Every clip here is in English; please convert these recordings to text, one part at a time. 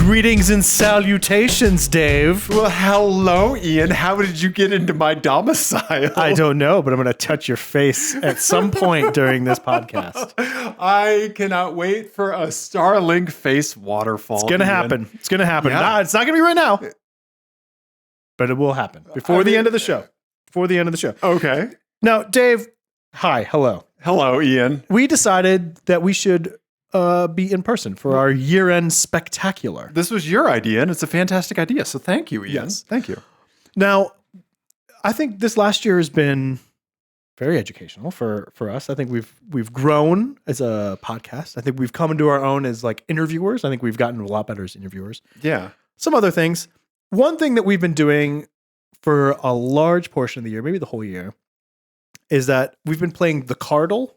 Greetings and salutations, Dave. Well, hello, Ian. How did you get into my domicile? I don't know, but I'm going to touch your face at some point during this podcast. I cannot wait for a Starlink face waterfall. It's going to happen. It's going to happen. Yeah. Nah, it's not going to be right now, but it will happen before the end of the show. Before the end of the show. Okay. Now, Dave, hi, hello. Hello, Ian. We decided that we should be in person for our year-end spectacular. This was your idea, and it's a fantastic idea. So thank you, Ian. Yes. Thank you. Now, I think this last year has been very educational for us. I think we've grown as a podcast. I think we've come into our own as like interviewers. I think we've gotten a lot better as interviewers. Yeah. Some other things. One thing that we've been doing for a large portion of the year, maybe the whole year, is that we've been playing the Cardle.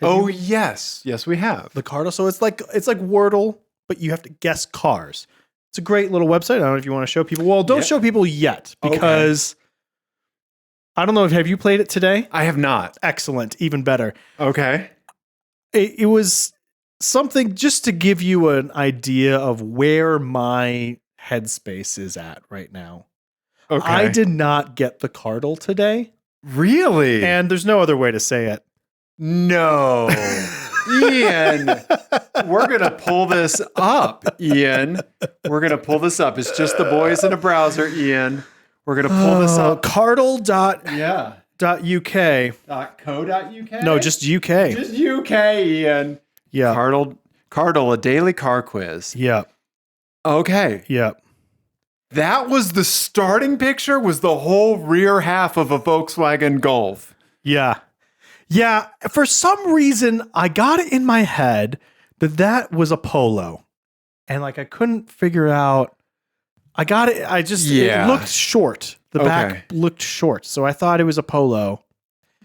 Yes. Yes, we have. The Cardle. So it's like Wordle, but you have to guess cars. It's a great little website. I don't know if you want to show people. Well, don't show people yet because I don't know. Have you played it today? I have not. Excellent. Even better. Okay. It was something just to give you an idea of where my headspace is at right now. Okay. I did not get the Cardle today. Really? And there's no other way to say it. No. Ian, we're going to pull this up, Ian. We're going to pull this up. It's just the boys in a browser, Ian. We're going to pull this up. Cardle.uk. .co.uk? No, just UK. Just UK, Ian. Yeah. Cardle, a daily car quiz. Yeah. Okay. Yeah. That was the starting picture, was the whole rear half of a Volkswagen Golf. Yeah. Yeah. For some reason, I got it in my head that was a Polo. And like, I couldn't figure out. I got it. It looked short. The back looked short. So I thought it was a Polo.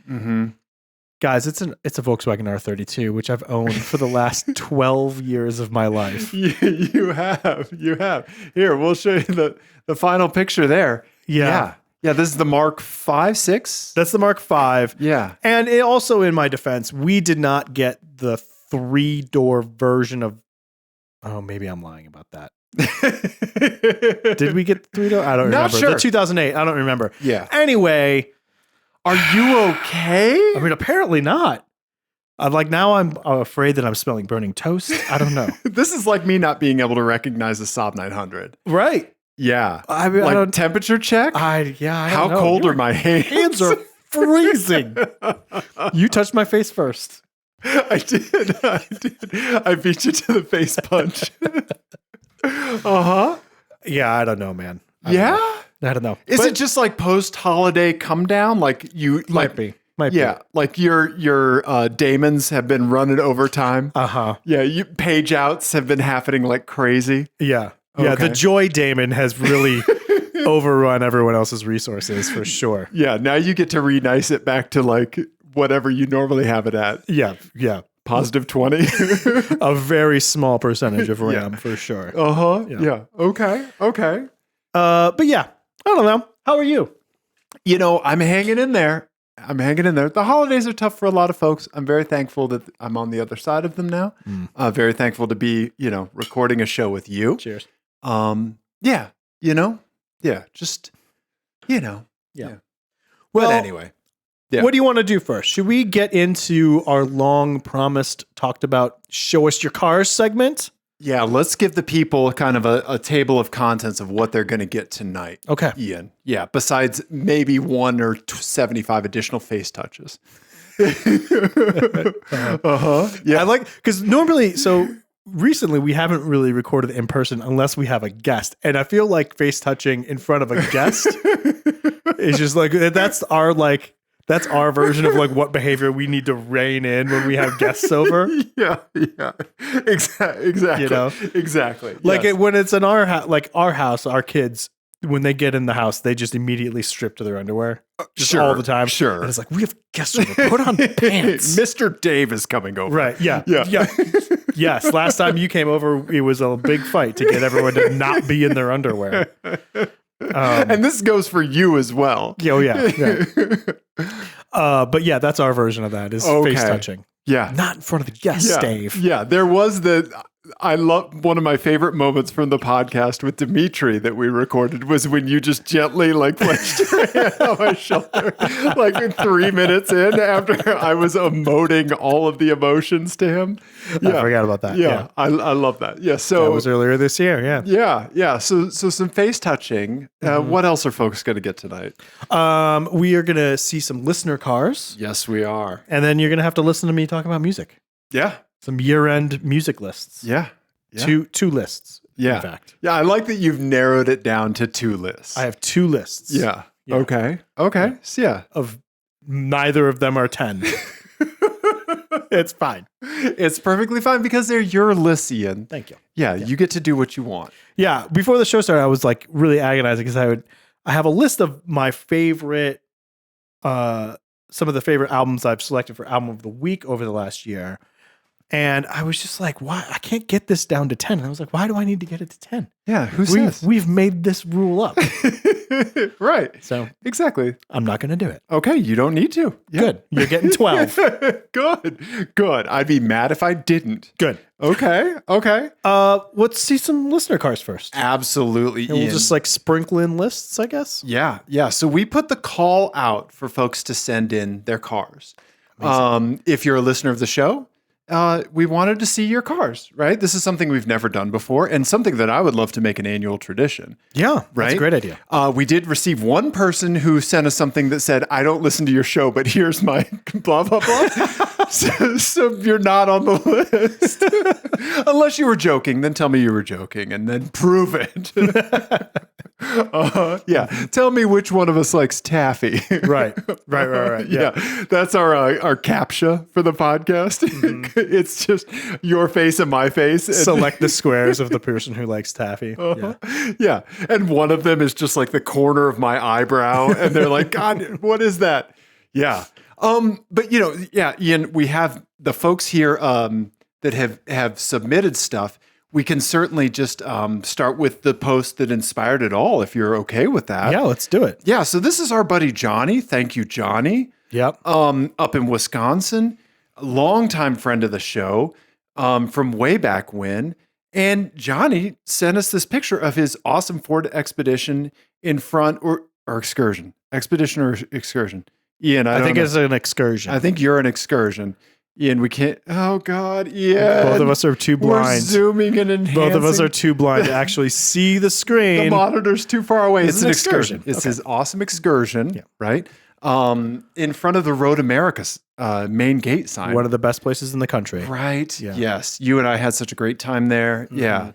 Mm-hmm. Guys, it's a Volkswagen R32, which I've owned for the last 12 years of my life. You have. Here, we'll show you the final picture there. Yeah. Yeah, this is the Mark 5, 6? That's the Mark 5. Yeah. And it also, in my defense, we did not get the 3-door version of... Oh, maybe I'm lying about that. Did we get the 3-door? I don't remember. Sure. The 2008. I don't remember. Yeah. Anyway... Are you okay? I mean, apparently not. Now I'm afraid that I'm smelling burning toast. I don't know. This is like me not being able to recognize a Saab 900. Right. Yeah. I mean, like temperature check? I don't How know. cold are my hands? Hands are freezing. You touched my face first. I did. I beat you to the face punch. Uh-huh. Yeah, I don't know, man. I don't know. Is it just like post-holiday come down? Like you might be. Yeah, like your daemons have been running overtime. Uh-huh. Yeah, page outs have been happening like crazy. Yeah. Yeah, Okay. the joy daemon has really overrun everyone else's resources for sure. Yeah, now you get to re-nice it back to like whatever you normally have it at. Yeah. Positive 20. A very small percentage of RAM for sure. Uh-huh. Yeah. Okay. But yeah, I don't know. How are you? You know, I'm hanging in there. The holidays are tough for a lot of folks. I'm very thankful that I'm on the other side of them now. Very thankful to be, recording a show with you. Cheers. Yeah. Just. Yeah. Well, Well, anyway. Yeah. What do you want to do first? Should we get into our long promised, talked about, show us your cars segment? Yeah, let's give the people kind of a table of contents of what they're going to get tonight. Okay. Ian. Yeah, besides maybe 1 or 75 additional face touches. Yeah. Because recently we haven't really recorded in person unless we have a guest. And I feel like face touching in front of a guest is just like, that's our version of like what behavior we need to rein in when we have guests over. Yeah. Exactly. Exactly. Like yes. when it's in our house, our kids, when they get in the house, they just immediately strip to their underwear just all the time. Sure. And it's like, we have guests over. Put on pants. Mr. Dave is coming over. Right. Yeah. Yes. Last time you came over, it was a big fight to get everyone to not be in their underwear. And this goes for you as well. Oh, yeah. But yeah, that's our version of that is face touching. Yeah. Not in front of the guests, Dave. Yeah. There was I love one of my favorite moments from the podcast with Dimitri that we recorded was when you just gently like placed your hand on my shoulder, like 3 minutes in after I was emoting all of the emotions to him. I forgot about that. Yeah. I love that. Yeah. So that was earlier this year. Yeah. Yeah. So some face touching. What else are folks going to get tonight? We are going to see some listener cars. Yes, we are. And then you're going to have to listen to me talk about music. Yeah. Some year-end music lists. Yeah. Two lists. Yeah. In fact. Yeah. I like that you've narrowed it down to 2 lists. I have 2 lists. Yeah. Okay. So, yeah. Of neither of them are 10. It's fine. It's perfectly fine because they're your lists, Ian. Thank you. Yeah, you get to do what you want. Yeah. Before the show started, I was like really agonizing because I have a list of my favorite, some of the favorite albums I've selected for album of the week over the last year. And I was just like, why? I can't get this down to 10. And I was like, why do I need to get it to 10? Yeah, who says? We've made this rule up. Right. So exactly. I'm not going to do it. Okay, you don't need to. Yeah. Good. You're getting 12. Good. I'd be mad if I didn't. Good. Okay. Let's see some listener cars first. Absolutely. And we'll just like sprinkle in lists, I guess. Yeah. So we put the call out for folks to send in their cars. If you're a listener of the show, we wanted to see your cars, right? This is something we've never done before and something that I would love to make an annual tradition. Yeah, right? That's a great idea. We did receive one person who sent us something that said, I don't listen to your show, but here's my blah, blah, blah. so you're not on the list. Unless you were joking, then tell me you were joking and then prove it. Yeah. Tell me which one of us likes taffy. Right. Yeah. That's our CAPTCHA for the podcast. It's just your face and my face. Select the squares of the person who likes taffy. Yeah. And one of them is just like the corner of my eyebrow. And they're like, God, what is that? Yeah. But Ian, we have the folks here that have submitted stuff. We can certainly just start with the post that inspired it all, if you're okay with that. Yeah, let's do it. Yeah. So this is our buddy Jonny. Thank you, Jonny. Yep. Up in Wisconsin. A longtime friend of the show from way back when. And Jonny sent us this picture of his awesome Ford Expedition in front, or Excursion. Expedition or Excursion? Ian, I think it's an Excursion. I think you're an Excursion. Ian, we can't. Oh, God. Yeah. Both of us are too blind. We're zooming and enhancing. Both of us are too blind to actually see the screen. The monitor's too far away. It's an Excursion. It's his awesome Excursion, right? In front of the Road America's main gate sign. One of the best places in the country. Right. Yeah. Yes. You and I had such a great time there. Mm-hmm. Yeah.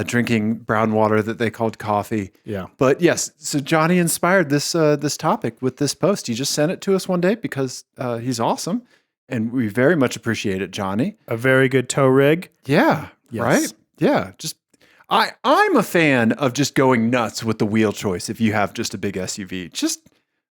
Drinking brown water that they called coffee. Yeah. But yes, so Jonny inspired this topic with this post. He just sent it to us one day because he's awesome. And we very much appreciate it, Jonny. A very good tow rig. Yeah. Yes. Right? Yeah. Just I'm a fan of just going nuts with the wheel choice if you have just a big SUV. Just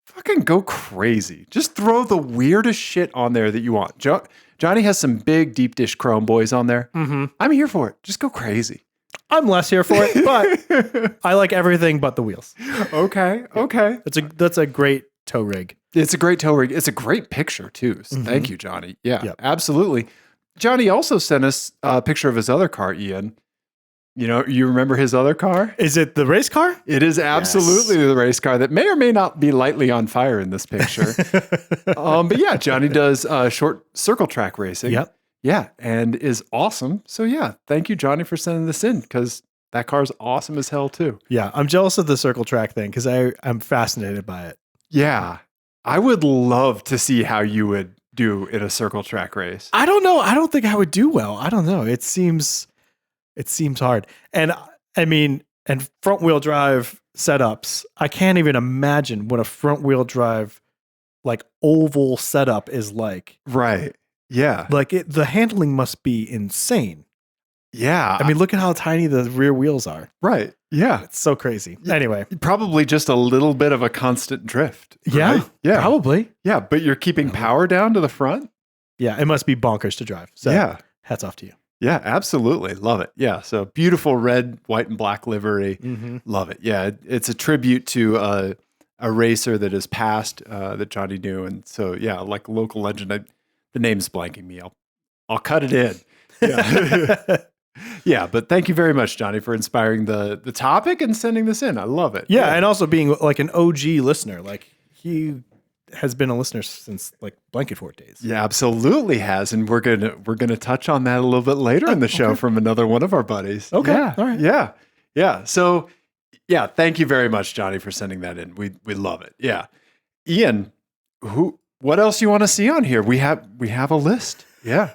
fucking go crazy. Just throw the weirdest shit on there that you want. Jonny has some big deep dish chrome boys on there. Mm-hmm. I'm here for it. Just go crazy. I'm less here for it, but I like everything but the wheels. Okay. That's a great tow rig. It's a great tow rig. It's a great picture too. So thank you, Jonny. Yeah, absolutely. Jonny also sent us a picture of his other car, Ian. You remember his other car? Is it the race car? It is absolutely the race car that may or may not be lightly on fire in this picture. But yeah, Jonny does short circle track racing. Yep. Yeah, and is awesome. So yeah, thank you, Jonny, for sending this in because that car's awesome as hell too. Yeah, I'm jealous of the circle track thing because I'm fascinated by it. Yeah, I would love to see how you would do in a circle track race. I don't know. I don't think I would do well. I don't know. It seems hard. And I mean, and front wheel drive setups, I can't even imagine what a front wheel drive like oval setup is like. Right. Yeah. Like the handling must be insane. Yeah. I mean, look at how tiny the rear wheels are. Right. Yeah. It's so crazy. Anyway. Probably just a little bit of a constant drift. Yeah. Right? Yeah. Probably. Yeah. But you're keeping power down to the front? Yeah. It must be bonkers to drive. So yeah. Hats off to you. Yeah, absolutely. Love it. Yeah. So beautiful red, white, and black livery. Mm-hmm. Love it. Yeah. It's a tribute to a racer that has passed that Jonny knew. And so, yeah, like local legend. The name's blanking me. I'll cut it in. Yeah. Yeah, but thank you very much, Johnny, for inspiring the topic and sending this in. I love it. Yeah, and also being like an OG listener. Like he has been a listener since like Blanket Fort days. Yeah, absolutely has, and we're gonna touch on that a little bit later in the show from another one of our buddies. Okay, Yeah. all right. Yeah. So, yeah, thank you very much, Johnny, for sending that in. We love it. Yeah, Ian, what else you want to see on here? We have a list. Yeah.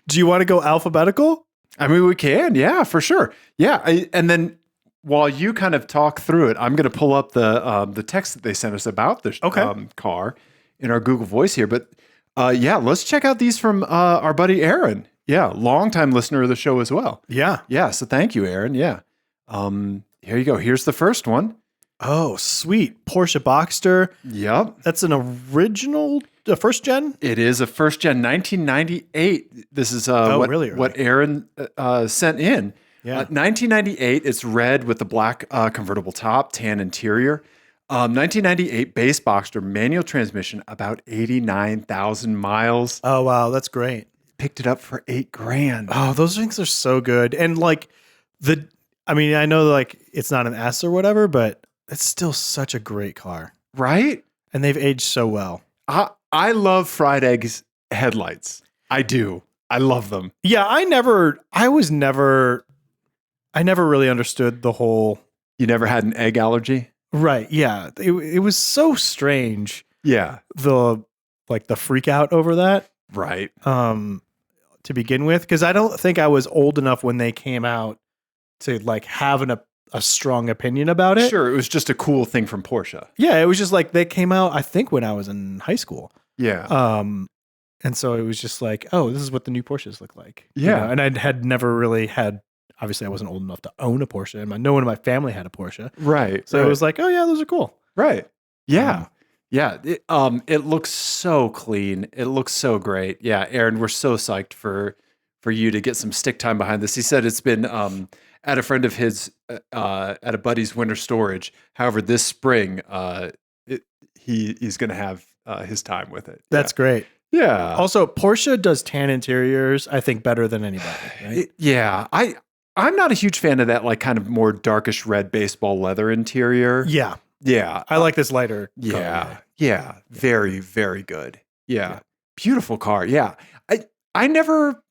Do you want to go alphabetical? I mean, we can. Yeah, for sure. Yeah, and then while you kind of talk through it, I'm going to pull up the text that they sent us about this car in our Google Voice here. But yeah, let's check out these from our buddy Aaron. Yeah, longtime listener of the show as well. Yeah. Yeah, so thank you, Aaron. Yeah. Here you go. Here's the first one. Oh, sweet. Porsche Boxster. Yep. That's an original, first gen? It is a first gen 1998. This is what Aaron sent in. Yeah. 1998, it's red with the black convertible top, tan interior. 1998 base Boxster, manual transmission, about 89,000 miles. Oh, wow. That's great. Picked it up for $8,000. Oh, those things are so good. And like I know like it's not an S or whatever, but it's still such a great car. Right? And they've aged so well. I love fried eggs headlights. I do. I love them. Yeah, I never really understood the whole. You never had an egg allergy? Right. Yeah. It was so strange. Yeah. The freak out over that. Right. To begin with, because I don't think I was old enough when they came out to like have a strong opinion about it. Sure. It was just a cool thing from Porsche. Yeah. It was just like they came out, I think, when I was in high school. Yeah. And so it was just like, oh, this is what the new Porsches look like. Yeah. You know? And I had never really had. Obviously, I wasn't old enough to own a Porsche, and no one in my family had a Porsche. Right. So it was like, oh yeah, those are cool. Right. Yeah. Yeah. It looks so clean. It looks so great. Yeah, Aaron, we're so psyched for you to get some stick time behind this. He said it's been at a friend of his at a buddy's winter storage. However, this spring he's going to have his time with it. That's great. Yeah. Also, Porsche does tan interiors, I think, better than anybody. Right? Yeah. I'm not a huge fan of that, like kind of more darkish red baseball leather interior. Yeah. Yeah. I like this lighter Yeah. color. Yeah. Very, very good. Yeah. Beautiful car. Yeah. I never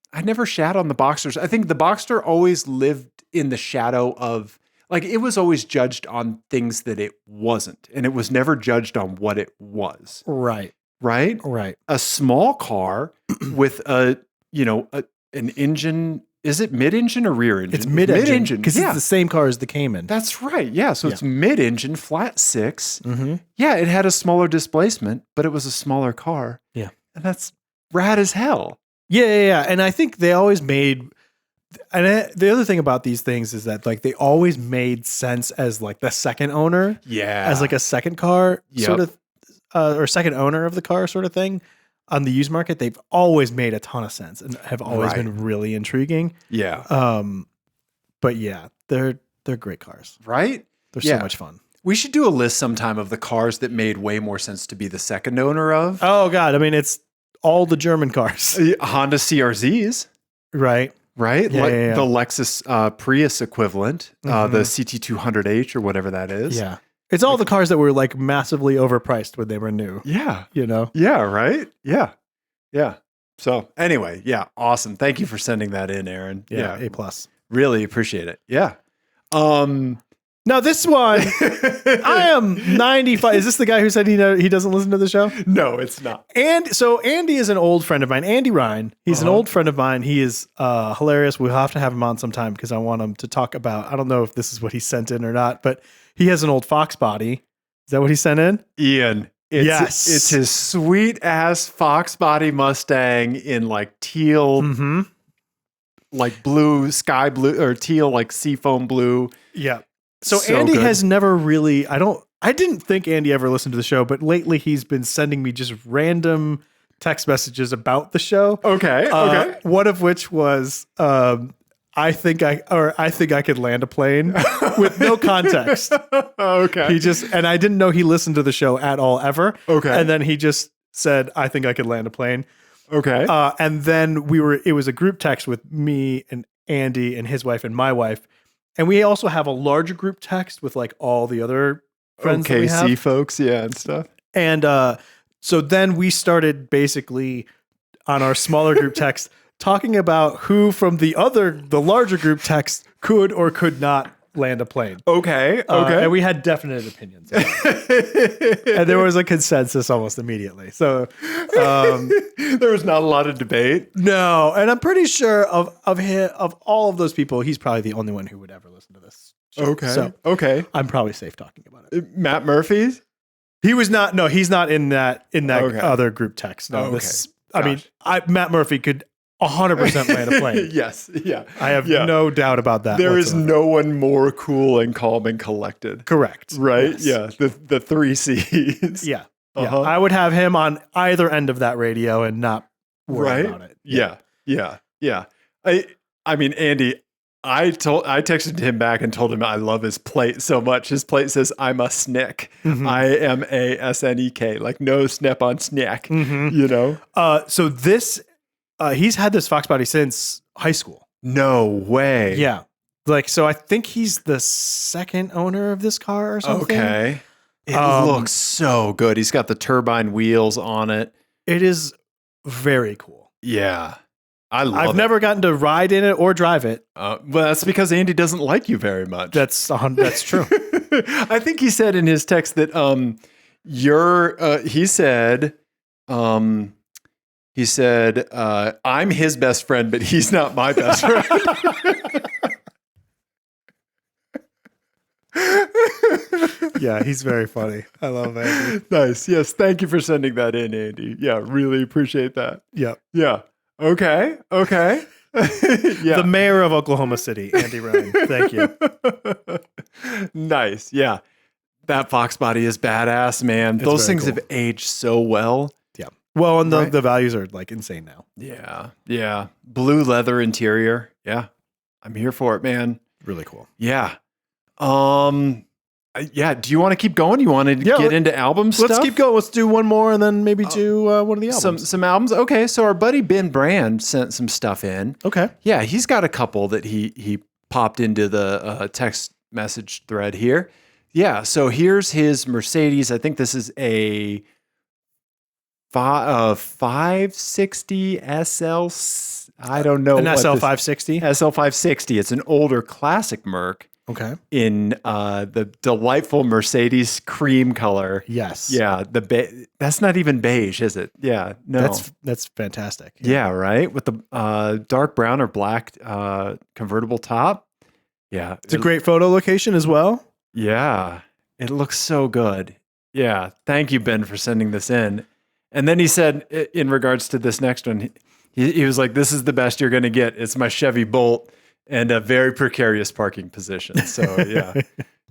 shat on the Boxsters. I think the Boxster always lived in the shadow of, like, it was always judged on things that it wasn't, and it was never judged on what it was. Right. Right? Right. A small car with an engine. Is it mid-engine or rear engine? It's mid-engine. Because yeah. it's the same car as the Cayman. That's right. Yeah. So it's mid-engine, flat six. Mm-hmm. Yeah. It had a smaller displacement, but it was a smaller car. Yeah. And that's rad as hell. Yeah. And I think they always made, and the other thing about these things is that like they always made sense as like the second owner. Yeah. As like a second car sort of, or second owner of the car sort of thing. On the used market, they've always made a ton of sense and have always been really intriguing. Yeah. But yeah, they're great cars. Right? They're so much fun. We should do a list sometime of the cars that made way more sense to be the second owner of. Oh God. I mean, it's all the German cars. Honda CRZs. Right. Right? Yeah. The Lexus Prius equivalent, the CT200H or whatever that is. Yeah. It's all the cars that were like massively overpriced when they were new. Yeah. You know? Yeah, right? Yeah. Yeah. So anyway, yeah, awesome. Thank you for sending that in, Aaron. Yeah. A+. Really appreciate it. Yeah. Now this one, I am 95. Is this the guy who said he doesn't listen to the show? No, it's not. And so Andy is an old friend of mine. Andy Rine. He's an old friend of mine. He is hilarious. We'll have to have him on sometime because I want him to talk about, I don't know if this is what he sent in or not, but he has an old Fox body. Is that what he sent in? Ian. It's his sweet ass Fox body Mustang in like teal, like blue, sky blue, or teal, like seafoam blue. Yeah. So Andy has never really, I didn't think Andy ever listened to the show, but lately he's been sending me just random text messages about the show. Okay. One of which was, I think I could land a plane with no context. Okay. And I didn't know he listened to the show at all ever. Okay. And then he just said, I think I could land a plane. Okay. And then it was a group text with me and Andy and his wife and my wife. And we also have a larger group text with like all the other friends that we have. OKC folks, yeah, and stuff. And so then we started basically on our smaller group text talking about who from the larger group text could or could not land a plane. Okay. And we had definite opinions. And there was a consensus almost immediately. So there was not a lot of debate. no, and I'm pretty sure of all of those people, he's probably the only one who would ever listen to this show. Okay. So okay. I'm probably safe talking about it. Matt Murphy's? He was not. No, he's not in that Okay. other group text. No, Okay. I mean, Matt Murphy could 100% land a plane. Yes. Yeah. I have no doubt about that. There is whatsoever. no one more cool and calm and collected. Correct. Right? Yes. Yeah. The 3 C's. Yeah. Uh-huh. Yeah. I would have him on either end of that radio and not worry about it. Yeah. I mean, Andy, I texted him back and told him I love his plate so much. His plate says, I'm a SNEK. Mhm. I am a SNEK, like no snap on snack, you know? So this, he's had this Fox body since high school. No way. Yeah. Like, so I think he's the second owner of this car or something. Okay. It looks so good. He's got the turbine wheels on it. It is very cool. Yeah. I love it. I've never gotten to ride in it or drive it. Well, that's because Andy doesn't like you very much. That's true. I think he said in his text that he said I'm his best friend, but he's not my best friend. Yeah, he's very funny. I love Andy. Nice. Yes. Thank you for sending that in, Andy. Yeah, really appreciate that. Yeah. Yeah. Okay. Yeah. The mayor of Oklahoma City, Andy Rine. Thank you. Nice. Yeah. That Fox body is badass, man. It's Those very things cool. have aged so well. Yeah. Well, and Right? the values are like insane now. Yeah. Yeah. Blue leather interior. Yeah. I'm here for it, man. Really cool. Yeah. Yeah. Do you want to keep going? You want to get into album stuff? Let's keep going. Let's do one more and then maybe do one of the albums. Some albums. Okay. So our buddy Ben Brand sent some stuff in. Okay. Yeah. He's got a couple that he popped into the text message thread here. Yeah. So here's his Mercedes. I think this is a 560 SL. I don't know. An what SL this- 560. SL 560. It's an older classic Merc Okay. in the delightful Mercedes cream color. Yes. Yeah. That's not even beige, is it? Yeah. No. That's fantastic. Yeah, right. With the dark brown or black convertible top. Yeah. It's a great photo location as well. Yeah. It looks so good. Yeah. Thank you, Ben, for sending this in. And then he said, in regards to this next one, he was like, this is the best you're going to get. It's my Chevy Bolt and a very precarious parking position. So yeah.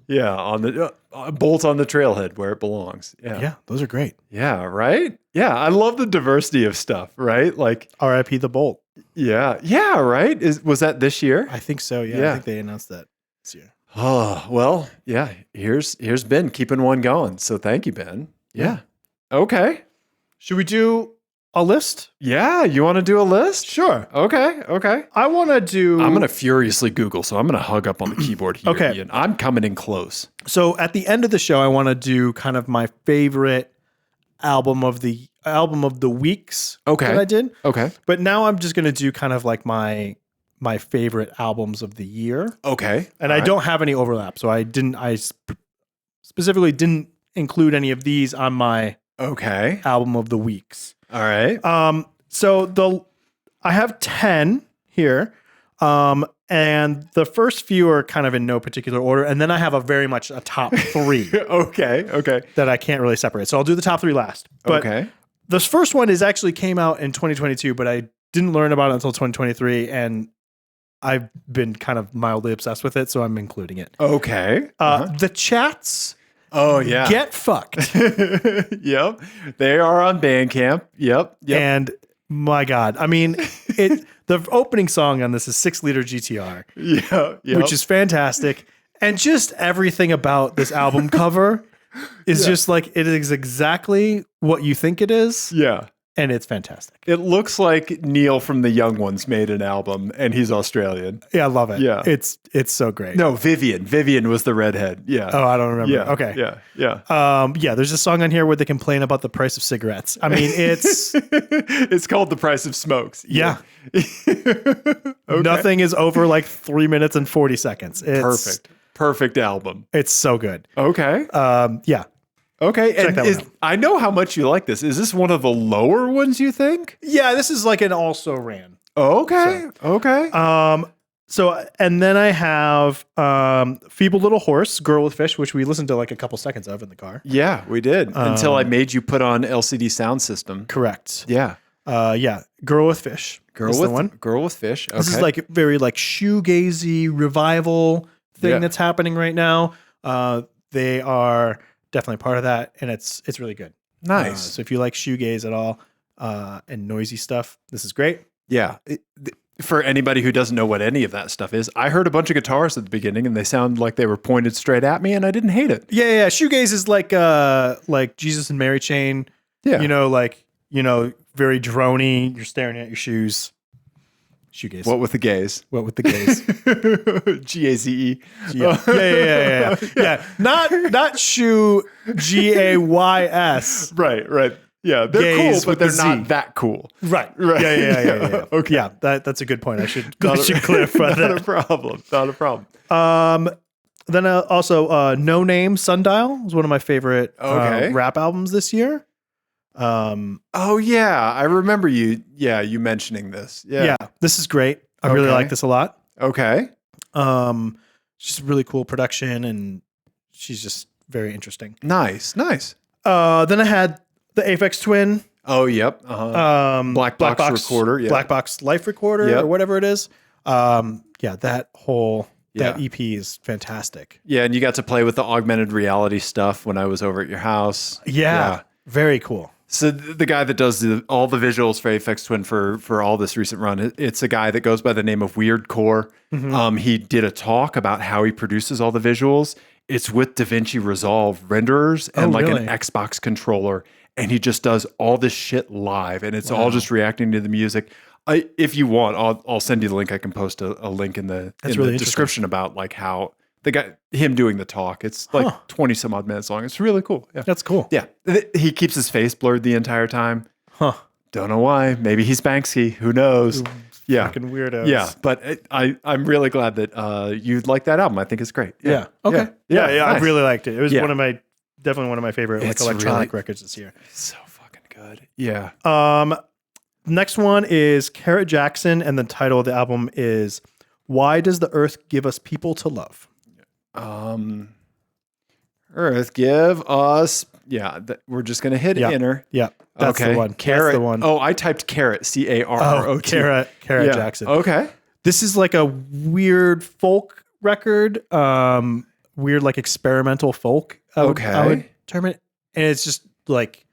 Yeah. On the Bolt on the trailhead where it belongs. Yeah. Yeah, those are great. Yeah. Right. Yeah. I love the diversity of stuff, right? Like, R.I.P. the Bolt. yeah. Yeah. Right. Was that this year? I think so. Yeah. Yeah. I think they announced that this year. Oh, well, yeah. Here's Ben keeping one going. So thank you, Ben. Yeah. Okay. Should we do a list? Yeah. You want to do a list? Sure. Okay. I want to do. I'm going to furiously Google, so I'm going to hug up on the keyboard here. Okay. Ian. I'm coming in close. So at the end of the show, I want to do kind of my favorite album of the weeks. Okay. That I did. Okay. But now I'm just going to do kind of like my favorite albums of the year. Okay. And I don't have any overlap. So I specifically didn't include any of these on my Okay. album of the weeks. All right. So I have 10 here. And the first few are kind of in no particular order. And then I have a top 3 Okay. that I can't really separate. So I'll do the top 3 last. But Okay. this first one actually came out in 2022, but I didn't learn about it until 2023. And I've been kind of mildly obsessed with it. So I'm including it. Okay. The Chats Oh, yeah. Get Fucked. Yep. They are on Bandcamp. Yep. And my God, I mean, the opening song on this is 6 Liter GTR, Yeah. which is fantastic. And just everything about this album cover is just like, it is exactly what you think it is. Yeah. and it's fantastic. It looks like Neil from the Young Ones made an album, and he's Australian. Yeah, I love it. Yeah. It's so great. No, Vivian. Vivian was the redhead. Yeah. Oh, I don't remember. Yeah. Okay. Yeah. Yeah, there's a song on here where they complain about the price of cigarettes. I mean, it's It's called The Price of Smokes. yeah. Okay. Nothing is over like 3 minutes and 40 seconds. It's Perfect album. It's so good. Okay. Yeah. Okay. Check And that one out. I know how much you like this. Is this one of the lower ones you think? Yeah, this is like an also ran. Okay. Okay. So and then I have Feeble Little Horse, Girl with Fish, which we listened to like a couple seconds of in the car. Yeah, we did. Until I made you put on LCD sound system. Correct. Yeah. Yeah. Girl with Fish. Girl is with the one. Girl with Fish. Okay. This is like very like shoegazy revival thing that's happening right now. They are definitely part of that, and it's really good. Nice. So if you like shoegaze at all and noisy stuff, this is great. Yeah. For anybody who doesn't know what any of that stuff is, I heard a bunch of guitars at the beginning, and they sound like they were pointed straight at me, and I didn't hate it. Yeah. Shoegaze is like Jesus and Mary Chain. Yeah. Very droney. You're staring at your shoes. Shoegaze. What with the gaze? What with the gaze? Gaze. Yeah. Not shoe gays. Right. Yeah, they're Gaze cool, but with they're the not Z. that cool. Right. Yeah. Okay. Yeah, that's a good point. I should clarify Not that. Not a problem. Then also No Name Sundial was one of my favorite rap albums this year. Oh yeah, I remember you. Yeah, you mentioning this. Yeah. This is great. I really like this a lot. Okay. She's really cool production, and she's just very interesting. Nice. Then I had the Aphex Twin. Oh, yep. Black box recorder. Yeah. Black Box Life Recorder or whatever it is. That whole that EP is fantastic. Yeah, and you got to play with the augmented reality stuff when I was over at your house. Yeah. Very cool. So the guy that does all the visuals for Aphex Twin for all this recent run, it's a guy that goes by the name of Weird Core. Mm-hmm. He did a talk about how he produces all the visuals. It's with DaVinci Resolve renderers and an Xbox controller. And he just does all this shit live, and it's all just reacting to the music. If you want, I'll send you the link. I can post a link in the description about like how him doing the talk. It's like 20 some odd minutes long. It's really cool. Yeah. That's cool. Yeah. He keeps his face blurred the entire time. Huh. Don't know why. Maybe he's Banksy. Who knows? Yeah. Fucking weirdos. Yeah. But I'm really glad that you like that album. I think it's great. Yeah. Okay. Yeah. Nice. I really liked it. It was definitely one of my favorite It's electronic records this year. So fucking good. Yeah. Next one is Carrot Jackson, and the title of the album is Why Does the Earth Give Us People to Love? Earth give us. Yeah, we're just gonna hit enter. Yeah, that's the one. Carrot. That's the one. Oh, I typed carrot. CARROT. Carrot Jackson. Okay. This is like a weird folk record. Weird like experimental folk. I would term it, and it's just like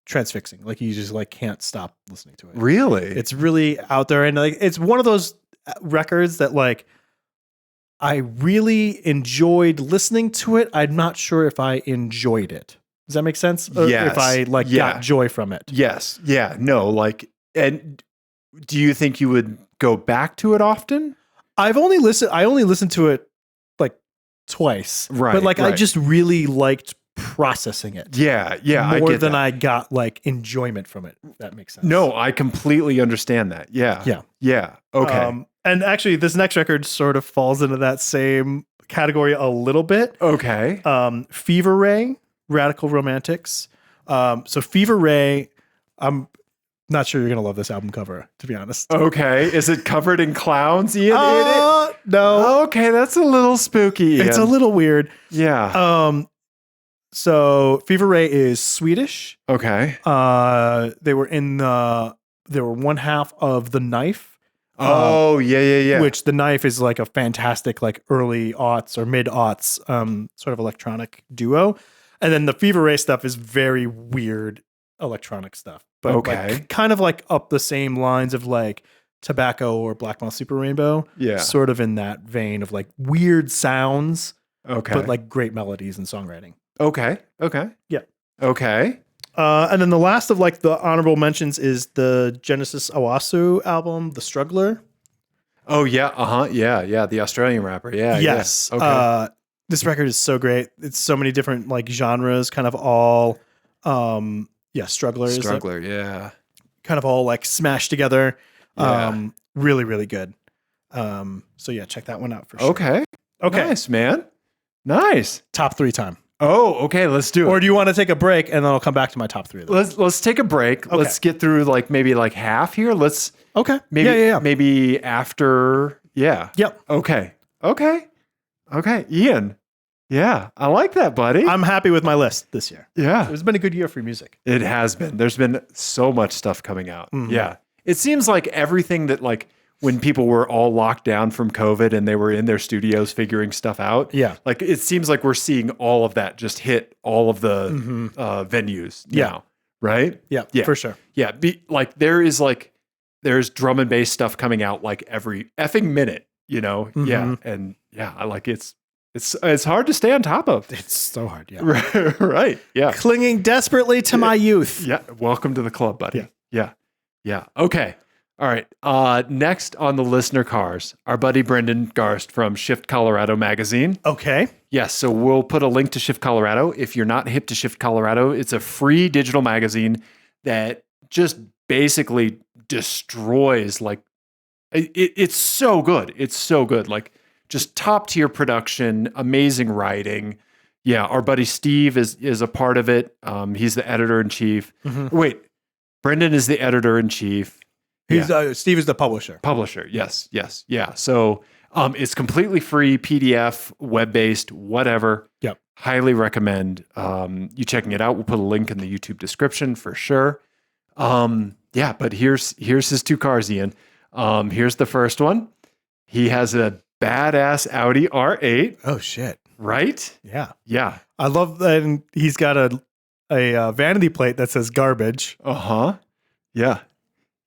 transfixing. Like you just like can't stop listening to it. Really? It's really out there, and like it's one of those records that like I really enjoyed listening to it. I'm not sure if I enjoyed it. Does that make sense? Yes. If I got joy from it. Yes. Yeah. No. Like, and do you think you would go back to it often? I only listened to it like twice. Right. But like I just really liked processing it. Yeah. Yeah. More than I got like enjoyment from it. If that makes sense. No, I completely understand that. Yeah. Yeah. Yeah. Okay. And actually this next record sort of falls into that same category a little bit. Okay. Fever Ray, Radical Romantics. So Fever Ray, I'm not sure you're going to love this album cover, to be honest. Okay. Is it covered in clowns, Ian? No. Okay, that's a little spooky, Ian. It's a little weird. Yeah. So Fever Ray is Swedish. Okay. They were one half of The Knife. Yeah. Which The Knife is like a fantastic, like early aughts or mid aughts, sort of electronic duo. And then the Fever Ray stuff is very weird electronic stuff, but like, kind of like up the same lines of like Tobacco or Black Moth Super Rainbow. Yeah. Sort of in that vein of like weird sounds, Okay. but like great melodies and songwriting. Okay. Yeah. Okay. And then the last of like the honorable mentions is the Genesis Owasu album, The Struggler. Oh yeah, yeah, the Australian rapper, yeah, Yes. yeah. Okay. This record is so great. It's so many different like genres, kind of all, Struggler, Yeah. kind of all like smashed together. Yeah. Really, really good. So yeah, check that one out for sure. Okay. Okay. Nice, man. Nice. Top 3 time. Oh, okay. Let's do it. Or do you want to take a break and then I'll come back to my top 3? Let's take a break. Okay. Let's get through like maybe like half here. Okay. Maybe Yeah. maybe after. Yeah. Yep. Okay. Ian. Yeah, I like that, buddy. I'm happy with my list this year. Yeah. It's been a good year for music. It has been. There's been so much stuff coming out. Mhm. Yeah. It seems like everything that like when people were all locked down from COVID and they were in their studios figuring stuff out. Yeah. Like it seems like we're seeing all of that just hit all of the venues now. Right? Yeah, for sure. Yeah. There's drum and bass stuff coming out like every effing minute, you know? Mhm. Yeah. And yeah, I like it's hard to stay on top of. It's so hard. Yeah. Right. Yeah. Clinging desperately to my youth. Yeah. Welcome to the club, buddy. Yeah. Yeah. Yeah. Okay. All right. Next on the listener cars, our buddy Brendan Garst from Shift Colorado magazine. Okay. Yes. So we'll put a link to Shift Colorado. If you're not hip to Shift Colorado, it's a free digital magazine that just basically destroys like it's so good. It's so good. Like just top tier production, amazing writing. Yeah. Our buddy Steve is a part of it. He's the editor in chief. Mhm. Wait, Brendan is the editor in chief. Steve is the publisher. Publisher. Yes. Yeah. So it's completely free, PDF, web-based, whatever. Yep. Highly recommend you checking it out. We'll put a link in the YouTube description for sure. Yeah, but here's his 2 cars, Ian. Here's the first one. He has a badass Audi R8. Oh shit. Right? Yeah. Yeah. I love that. And he's got a vanity plate that says garbage. Uh-huh. Yeah.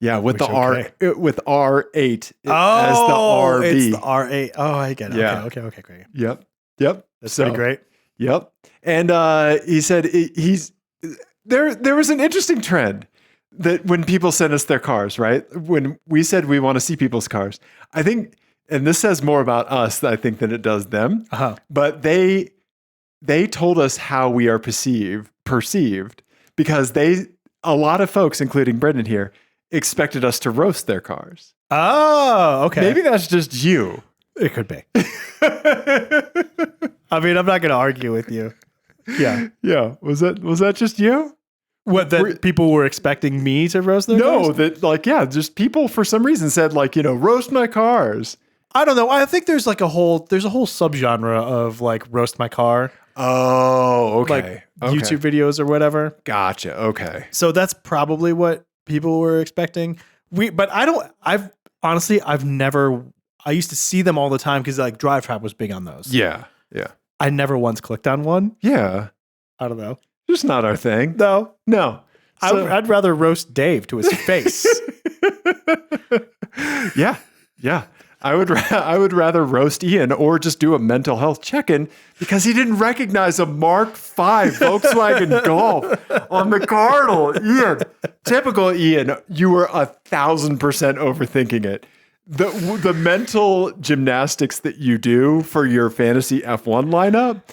Yeah, with Which, the R okay. with R8 as the RB. It's the R8. Oh, I get it. Yeah. Okay, great. Yep. That's pretty great. Yep. And he said there was an interesting trend that when people send us their cars, right? When we said we want to see people's cars, I think, and this says more about us, I think, than it does them. Uh-huh. But they told us how we are perceived because a lot of folks, including Brendan here, expected us to roast their cars. Oh, okay. Maybe that's just you. It could be. I mean, I'm not going to argue with you. Yeah. Yeah. Was that just you? What, that people were expecting me to roast their No, cars? that like, yeah, just people for some reason said like, roast my cars. I don't know. I think there's a whole subgenre of like roast my car. Oh, okay. Like YouTube videos or whatever. Gotcha. Okay. So that's probably what people were expecting. But I used to see them all the time because like Drive Trap was big on those. Yeah. Yeah. I never once clicked on one. Yeah. I don't know. Just not our thing. No. So, I'd rather roast Dave to his face. yeah. I would rather roast Ian or just do a mental health check-in because he didn't recognize a Mark V Volkswagen Golf on the Cardinal. Ian, typical Ian, you were 1,000% overthinking it. The mental gymnastics that you do for your fantasy F1 lineup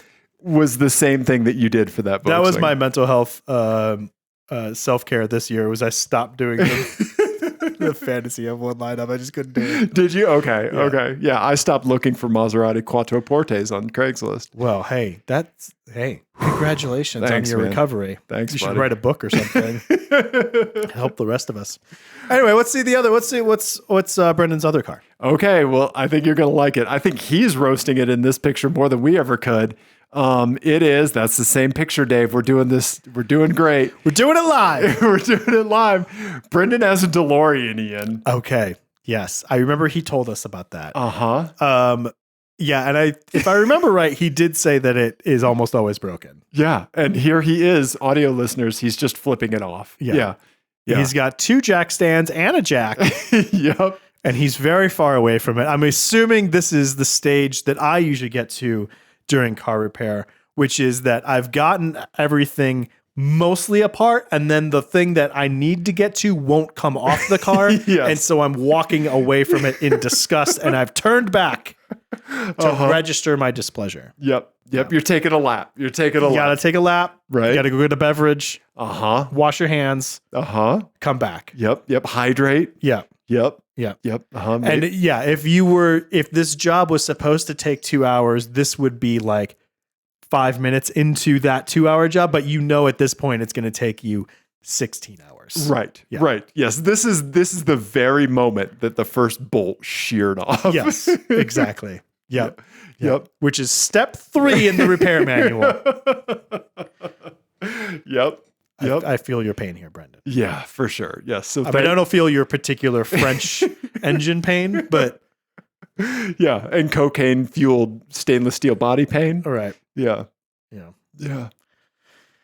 was the same thing that you did for that Volkswagen. That was my mental health self-care this year. Was I stopped doing the fantasy F1 lineup. I just couldn't do it. Did you? Okay. Yeah. Okay. Yeah. I stopped looking for Maserati Quattroportes on Craigslist. Well, congratulations Thanks, on your man. recovery. Thanks, You buddy. should write a book or something. Help the rest of us. Anyway, let's see the other. Let's see what's Brendan's other car. Okay. Well, I think you're going to like it. I think he's roasting it in this picture more than we ever could. It is. That's the same picture, Dave. We're doing this. We're doing great. We're doing it live. We're doing it live. Brendan has a DeLorean, Ian. Okay. Yes. I remember he told us about that. Uh-huh. Yeah. And if I remember right, he did say that it is almost always broken. Yeah. And here he is, audio listeners. He's just flipping it off. Yeah. He's got 2 jack stands and a jack. Yep. And he's very far away from it. I'm assuming this is the stage that I usually get to during car repair, which is that I've gotten everything mostly apart, and then the thing that I need to get to won't come off the car. Yes. And so I'm walking away from it in disgust, and I've turned back to register my displeasure. Yep. You're taking a lap. You gotta take a lap. Right. You gotta go get a beverage. Uh-huh. Wash your hands. Uh-huh. Come back. Yep. Hydrate. Yeah. Yep. Yeah. Yep. Uh-huh. And yeah, if this job was supposed to take 2 hours, this would be like 5 minutes into that 2-hour job, but at this point it's going to take you 16 hours. Right. Yeah. Right. Yes. This is the very moment that the first bolt sheared off. Yes, exactly. Yep. Yep. Which is step 3 in the repair manual. Yep. I feel your pain here, Brendan. Yeah, for sure. Yes. So I don't feel your particular French engine pain, but yeah, and cocaine fueled stainless steel body pain. all right. Yeah.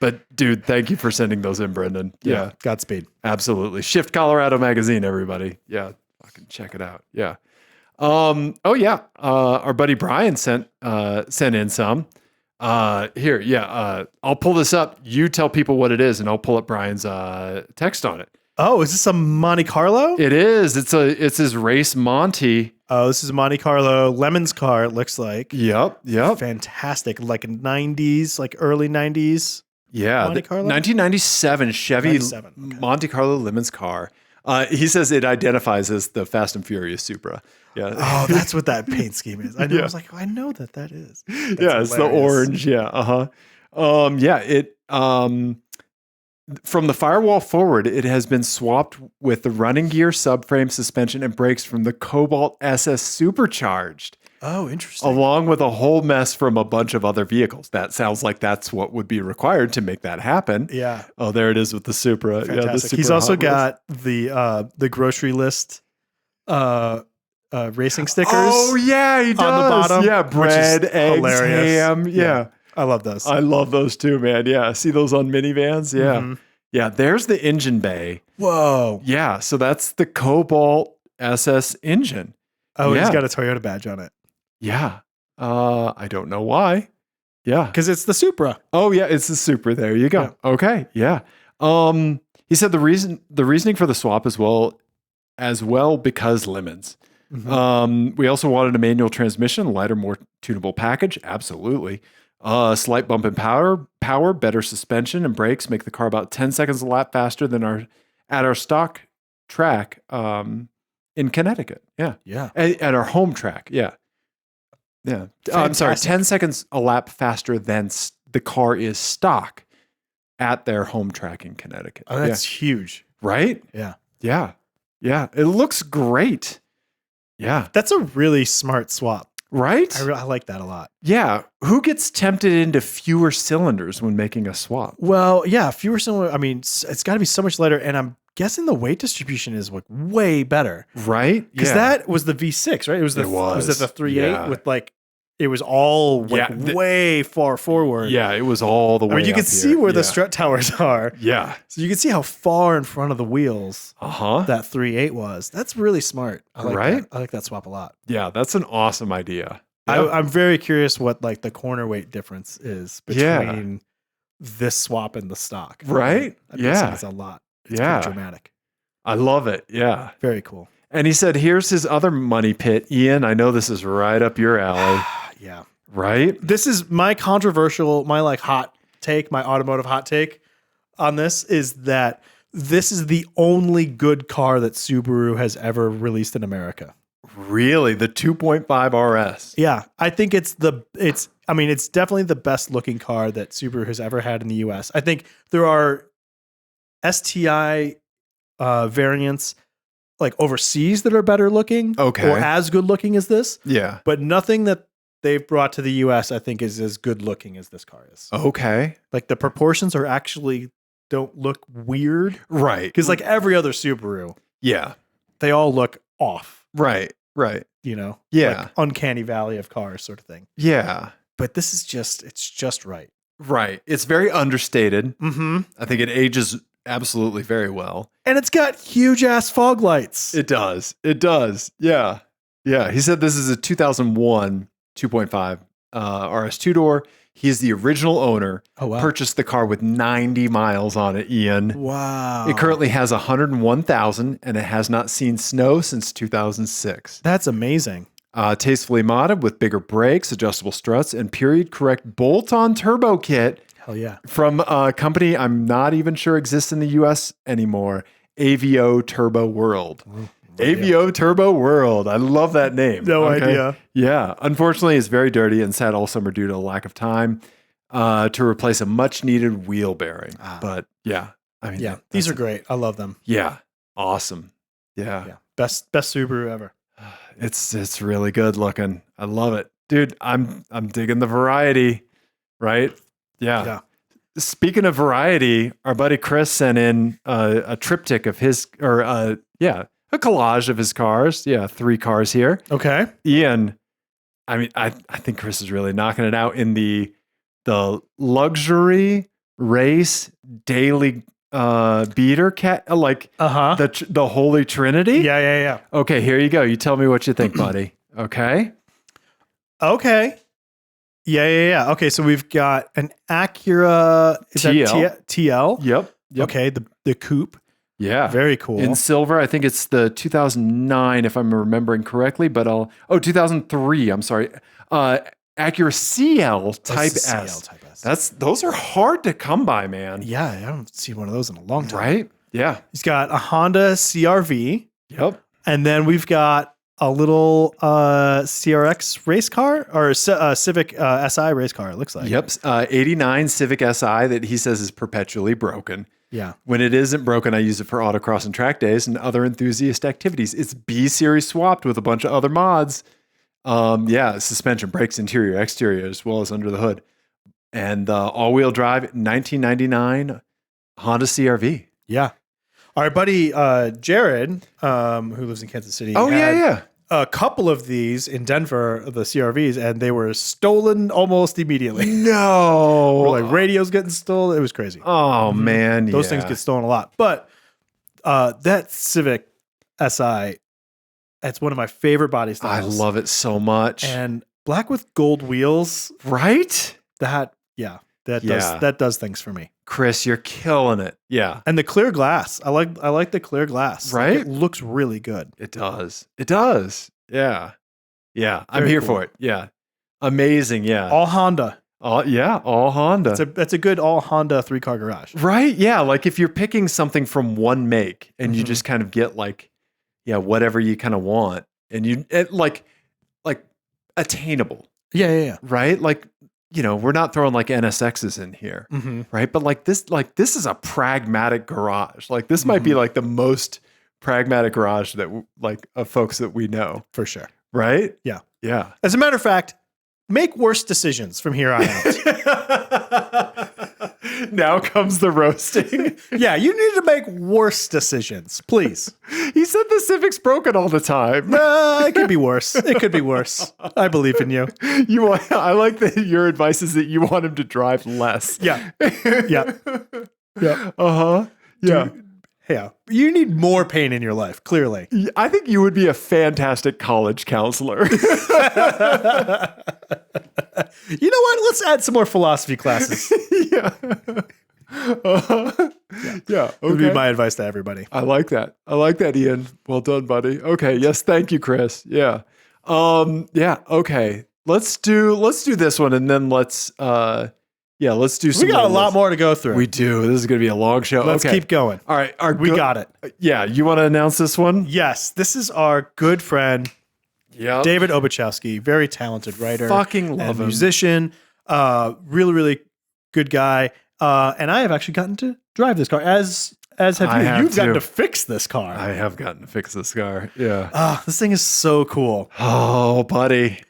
But dude, thank you for sending those in, Brendan. Yeah. Godspeed. Absolutely. Shift Colorado magazine, everybody. Yeah. Fucking check it out. Yeah. Our buddy Brian sent in some. Here, I'll pull this up. You tell people what it is, and I'll pull up Brian's text on it. Oh, is this a Monte Carlo? It is. It's his race Monte. Oh, this is a Monte Carlo Lemon's car, it looks like. Yep. Fantastic. Like 90s, like early 90s. Yeah. Monte Carlo? 1997 Chevy 97, okay. Monte Carlo Lemon's car. He says it identifies as the Fast and Furious Supra. Yeah. Oh, that's what that paint scheme is. I know. Yeah. I was like, I know that is. That's It's the orange. Yeah. From the firewall forward, it has been swapped with the running gear, subframe, suspension, and brakes from the Cobalt SS Supercharged, Oh, interesting. along with a whole mess from a bunch of other vehicles. That sounds like that's what would be required to make that happen. Yeah. Oh, there it is with the Supra. Fantastic. Yeah, the Supra He's also Hot Wheels. got the grocery list racing stickers. Oh yeah, he does. on the bottom, Yeah, which is bread, eggs, hilarious. ham. Yeah. I love those. I love those too, man. Yeah, see those on minivans. Yeah, Mhm. yeah. There's the engine bay. Whoa. Yeah, so that's the Cobalt SS engine. Oh, Yeah. he's got a Toyota badge on it. Yeah. I don't know why. Yeah. Because it's the Supra. Oh yeah, it's the Supra. There you go. Yeah. Okay. Yeah. He said the reasoning for the swap as well because lemons. Mhm. We also wanted a manual transmission, a lighter, more tunable package. Absolutely. Slight bump in power, better suspension and brakes make the car about 10 seconds a lap faster than our stock track in Connecticut. Yeah. Yeah. At our home track. Yeah. Yeah. I'm sorry, Fantastic. 10 seconds a lap faster than the car is stock at their home track in Connecticut. Oh, that's huge. Right? Yeah. Yeah. Yeah. It looks great. Yeah. That's a really smart swap. Right? I like that a lot. Yeah. Who gets tempted into fewer cylinders when making a swap? Well, yeah, fewer similar. I mean, it's got to be so much lighter, and I'm guessing the weight distribution is like way better Right? because that was the V6, right? It was the It was. it the 3.8 Yeah. with like it was all like Yeah, way far forward. Yeah, it was all the way I mean, you up can see here. where the Yeah. strut towers are, Yeah. so you can see how far in front of the wheels Uh-huh. that 3.8 was. That's really smart. I like Right? that. I like that swap a lot. Yeah, that's an awesome idea. Yeah. I'm very curious what like the corner weight difference is between this swap and the stock. Right? I'm guessing Yeah. it's a lot. It's Yeah. pretty dramatic. I love it. Yeah. Very cool. And he said, here's his other money pit. Ian, I know this is right up your alley. Yeah. Right? This is my controversial, my like hot take, my automotive hot take on this is that this is the only good car that Subaru has ever released in America. Really? The 2.5 RS. Yeah. I think it's definitely the best looking car that Subaru has ever had in the US. I think there are STI variants like overseas that are better looking Okay. or as good looking as this, Yeah. but nothing that they've brought to the US I think is as good looking as this car is. Okay. Like the proportions are actually don't look weird Right. because like every other Subaru, Yeah. they all look off, Right. Right. you know? Yeah. Like uncanny valley of cars sort of thing. Yeah. But this is it's just right. Right. It's very understated. Mm-hmm. I think it ages absolutely very well. And it's got huge ass fog lights. It does. It does. Yeah. Yeah. He said this is a 2001 2.5 RS2 door. He's the original owner. Oh, wow. Purchased the car with 90 miles on it, Ian. Wow. It currently has 101,000 and it has not seen snow since 2006. That's amazing. Tastefully modded with bigger brakes, adjustable struts, and period correct bolt-on turbo kit Hell yeah. from a company I'm not even sure exists in the US anymore, AVO Turbo World. AVO Turbo World. I love that name. No idea. Yeah. Unfortunately, it's very dirty and sat all summer due to a lack of time to replace a much needed wheel bearing. But yeah, I mean, these are great. I love them. Yeah. Awesome. Yeah. Best Subaru ever. It's really good looking. I love it. Dude, I'm digging the variety, right? Yeah. Speaking of variety, our buddy Chris sent in a triptych of his, or a collage of his cars. Yeah, 3 cars here. Okay. Ian, I mean, I think Chris is really knocking it out in the luxury race daily beater cat, like the Holy Trinity. Yeah. Okay, here you go. You tell me what you think, buddy. Okay. Yeah. Okay, so we've got an Acura TL. Yep. Okay, the coupe. Yeah. Very cool. In silver, I think it's the 2009, if I'm remembering correctly, but 2003, I'm sorry. Acura CL Type S. Those are hard to come by, man. Yeah, I haven't seen one of those in a long time. Right? Yeah. He's got a Honda CRV. Yep. And then we've got a little CRX race car or Civic SI race car, it looks like. Yep. 89 Civic SI that he says is perpetually broken. Yeah. When it isn't broken, I use it for autocross and track days and other enthusiast activities. It's B series swapped with a bunch of other mods. Suspension, brakes, interior, exterior, as well as under the hood. And all-wheel drive 1999 Honda CRV. Yeah. Our buddy Jared, who lives in Kansas City. Had a couple of these in Denver, the CRVs, and they were stolen almost immediately. No. Like radios getting stolen. It was crazy. Oh, man. Those things get stolen a lot. But that Civic SI, that's one of my favorite body styles. I love it so much. And black with gold wheels. Right? That does things for me. Chris, you're killing it. Yeah. And the clear glass. I like the clear glass. Right? Like, it looks really good. It does. Yeah. Yeah. I'm here for it. Yeah. Amazing. Yeah. All Honda. All Honda. That's a good all Honda 3-car garage. Right? Yeah, like if you're picking something from one make and you just kind of get whatever you kind of want and like attainable. Yeah. Right? Like, we're not throwing like NSXs in here, right? But this is a pragmatic garage. Like this might be like the most pragmatic garage that of folks that we know. For sure. Right? Yeah. Yeah. As a matter of fact, make worse decisions from here on out. Now comes the roasting. Yeah, you need to make worse decisions, please. He said the Civic's broken all the time. It could be worse. I believe in you. I like that your advice is that you want him to drive less. Yeah. Uh-huh. Yeah. Yeah. You need more pain in your life, clearly. I think you would be a fantastic college counselor. You know what? Let's add some more philosophy classes. Yeah. Yeah. Okay. Would be my advice to everybody. I like that, Ian. Well done, buddy. Okay. Yes. Thank you, Chris. Yeah. Yeah. Okay. Let's do this one, and then let's do some. We got a lot more to go through. We do. This is going to be a long show. Let's keep going. All right. We got it. Yeah. You want to announce this one? Yes. This is our good friend, David Obachowski, very talented writer. Fucking love him. Musician. Really, really good guy. And I have actually gotten to drive this car, as have you. You've gotten to fix this car. I have gotten to fix this car. Yeah. This thing is so cool. Oh, buddy.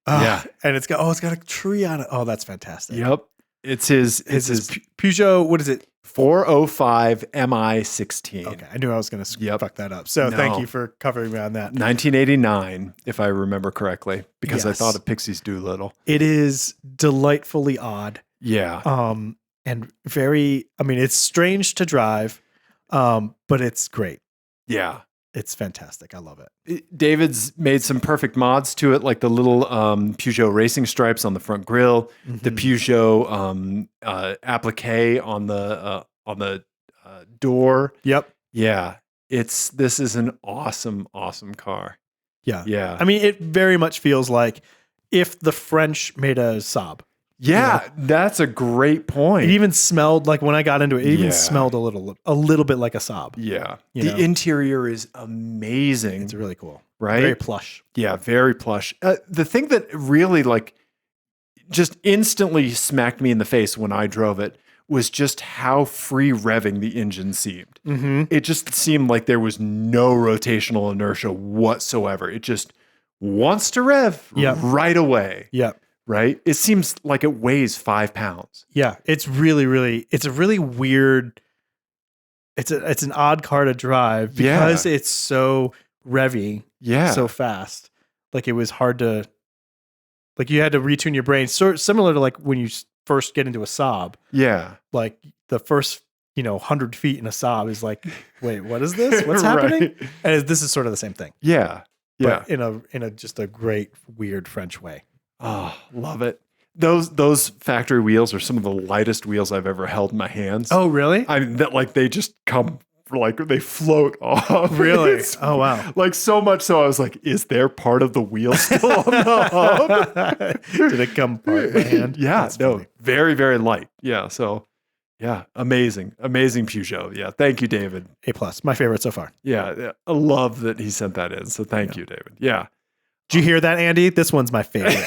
Yeah. And it's got a tree on it. Oh, that's fantastic. Yep. It's his Peugeot, what is it? 405 MI16. Okay, I knew I was going to fuck that up. So thank you for covering me on that. 1989, if I remember correctly, because I thought of Pixie's Doolittle. It is delightfully odd. Yeah. And very, it's strange to drive, but it's great. Yeah. It's fantastic. I love it. David's made some perfect mods to it, like the little Peugeot racing stripes on the front grille, the Peugeot applique on the door. Yep. Yeah, this is an awesome car. Yeah. Yeah. I mean, it very much feels like if the French made a Saab. Yeah, that's a great point. It even smelled like when I got into it, it even smelled a little bit like a Saab. Yeah. The interior is amazing. It's really cool. Right? Very plush. Yeah, very plush. The thing that really like just instantly smacked me in the face when I drove it was just how free revving the engine seemed. It just seemed like there was no rotational inertia whatsoever. It just wants to rev right away. Yeah. Right? It seems like it weighs 5 pounds. Yeah. It's really, it's a really weird, it's an odd car to drive because it's so revvy, so fast. Like it was hard to, like you had to retune your brain. So similar to like when you first get into a Saab. Yeah. Like the first, 100 feet in a Saab is like, wait, what is this? What's happening? And this is sort of the same thing. Yeah. Yeah. But in a just a great, weird French way. Oh, love it. Those factory wheels are some of the lightest wheels I've ever held in my hands. Oh, really? I mean, that like they just come like they float off. Really? Oh, wow. Like so much so I was like, is there part of the wheel still on the hub? Did it come part by hand? Yeah, That's no, funny. very, very light. Yeah, so yeah, amazing Peugeot. Yeah, thank you, David. A+, my favorite so far. Yeah, I love that he sent that in. So thank you, David. Yeah. Did you hear that, Andy? This one's my favorite.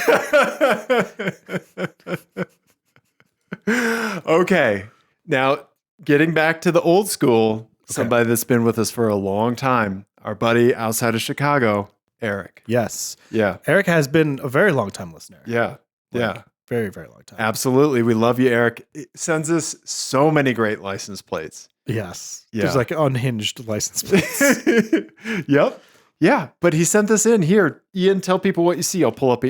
Okay. Now, getting back to the old school, somebody that's been with us for a long time, our buddy outside of Chicago, Eric. Yes. Yeah. Eric has been a very long time listener. Yeah. Yeah. Very, very long time. Absolutely. We love you, Eric. It sends us so many great license plates. Yes. Yeah. There's like unhinged license plates. Yep. Yeah, but he sent this in here. Ian, tell people what you see. I'll pull up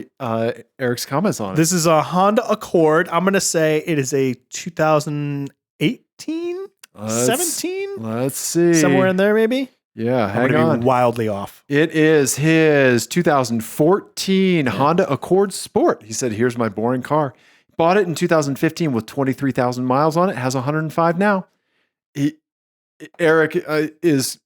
Eric's comments on it. This is a Honda Accord. I'm going to say it is a 2018, 17? Let's see. Somewhere in there, maybe? Yeah, hang on. Be wildly off. It is his 2014 Honda Accord Sport. He said, here's my boring car. Bought it in 2015 with 23,000 miles on it. Has 105 now. Eric is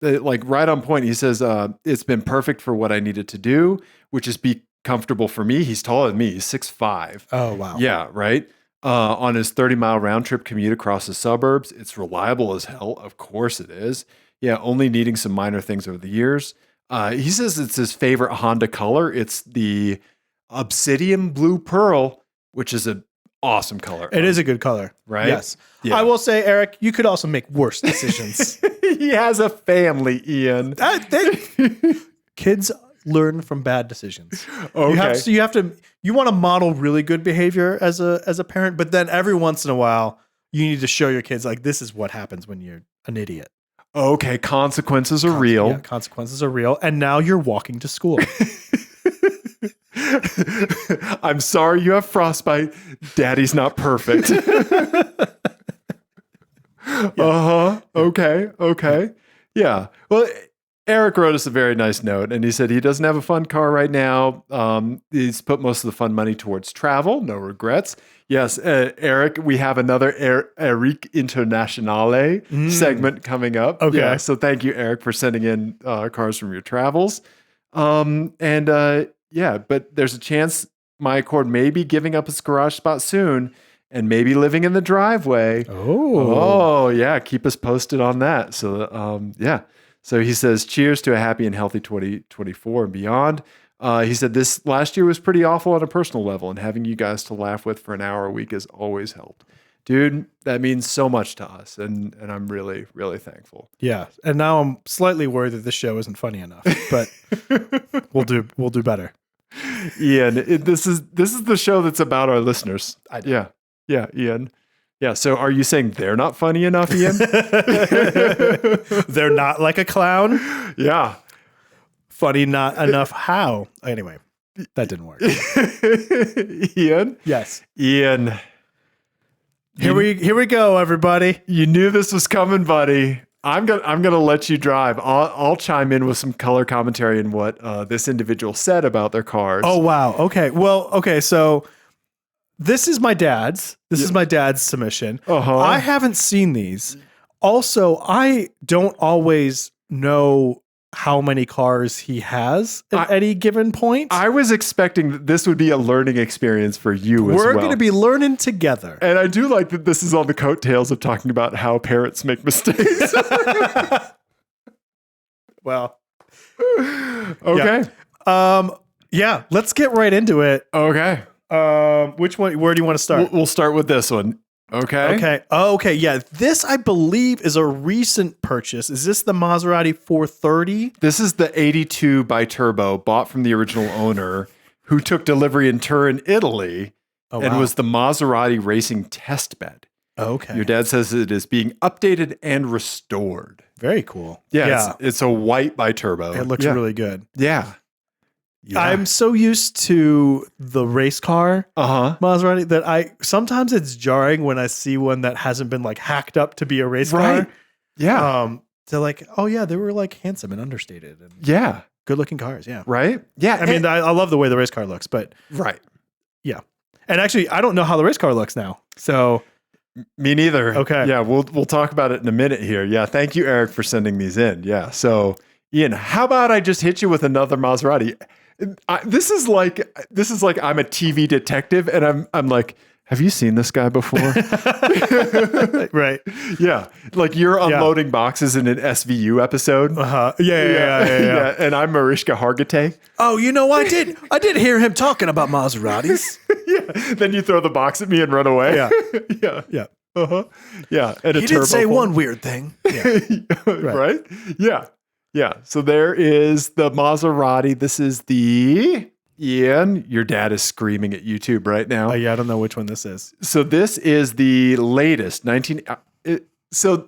like right on point. He says, it's been perfect for what I needed to do, which is be comfortable for me. He's taller than me. He's 6'5". Oh, wow. Yeah, right. On his 30-mile round trip commute across the suburbs. It's reliable as hell. Of course it is. Yeah, only needing some minor things over the years. He says it's his favorite Honda color. It's the Obsidian Blue Pearl, which is an awesome color. It is a good color. Right? Yes. Yeah. I will say, Eric, you could also make worse decisions. He has a family, Ian. Kids learn from bad decisions. Okay. You want to model really good behavior as a parent, but then every once in a while, you need to show your kids like this is what happens when you're an idiot. Okay, consequences are real. Yeah, consequences are real. And now you're walking to school. I'm sorry you have frostbite. Daddy's not perfect. Okay. Yeah. Well, Eric wrote us a very nice note, and he said he doesn't have a fun car right now. He's put most of the fun money towards travel. No regrets. Yes, Eric, we have another Eric Internationale segment coming up. Okay. Yeah, so thank you, Eric, for sending in cars from your travels. But there's a chance my Accord may be giving up its garage spot soon and maybe living in the driveway. Oh, yeah. Keep us posted on that. So, So he says, cheers to a happy and healthy 2024 and beyond. He said this last year was pretty awful on a personal level, and having you guys to laugh with for an hour a week has always helped. Dude, that means so much to us, and I'm really, really thankful. Yeah, and now I'm slightly worried that this show isn't funny enough, but we'll do better. Ian, this is the show that's about our listeners. Yeah, Ian. Yeah, so are you saying they're not funny enough, Ian? They're not like a clown? Yeah. Funny not enough how? Anyway, that didn't work. Ian? Yes. Ian. Here we go, everybody. You knew this was coming, buddy. I'm gonna let you drive. I'll chime in with some color commentary and what this individual said about their cars. Oh wow. Okay. Well. Okay. So this is my dad's. This is my dad's submission. I haven't seen these. Also, I don't always know how many cars he has at any given point. I was expecting that this would be a learning experience for you as well. We're going to be learning together. And I do like that this is on the coattails of talking about how parents make mistakes. Well, okay. Yeah, let's get right into it. Okay. Which one? Where do you want to start? We'll start with this one. Okay. Okay. Oh, okay. Yeah. This, I believe, is a recent purchase. Is this the Maserati 430? This is the 82 biturbo bought from the original owner who took delivery in Turin, Italy, and was the Maserati racing test bed. Okay. Your dad says it is being updated and restored. Very cool. Yeah. It's a white biturbo. It looks really good. Yeah. I'm so used to the race car Maserati that sometimes it's jarring when I see one that hasn't been like hacked up to be a race car. Yeah. They're like, oh yeah, they were like handsome and understated and good looking cars. Yeah. Right. Yeah. I mean, I love the way the race car looks, but yeah. And actually, I don't know how the race car looks now. So me neither. Okay. Yeah. We'll talk about it in a minute here. Yeah. Thank you, Eric, for sending these in. Yeah. So Ian, how about I just hit you with another Maserati? This is like I'm a TV detective and I'm like, have you seen this guy before? Right. Yeah. Like you're unloading boxes in an SVU episode. Yeah. And I'm Mariska Hargitay. Oh, I did hear him talking about Maseratis. Yeah. Then you throw the box at me and run away. Yeah. Yeah. Yeah. And he did say one weird thing. Yeah. Right. Yeah. Yeah. So there is the Maserati. This is the Ian. Your dad is screaming at YouTube right now. Yeah, I don't know which one this is. So this is the latest so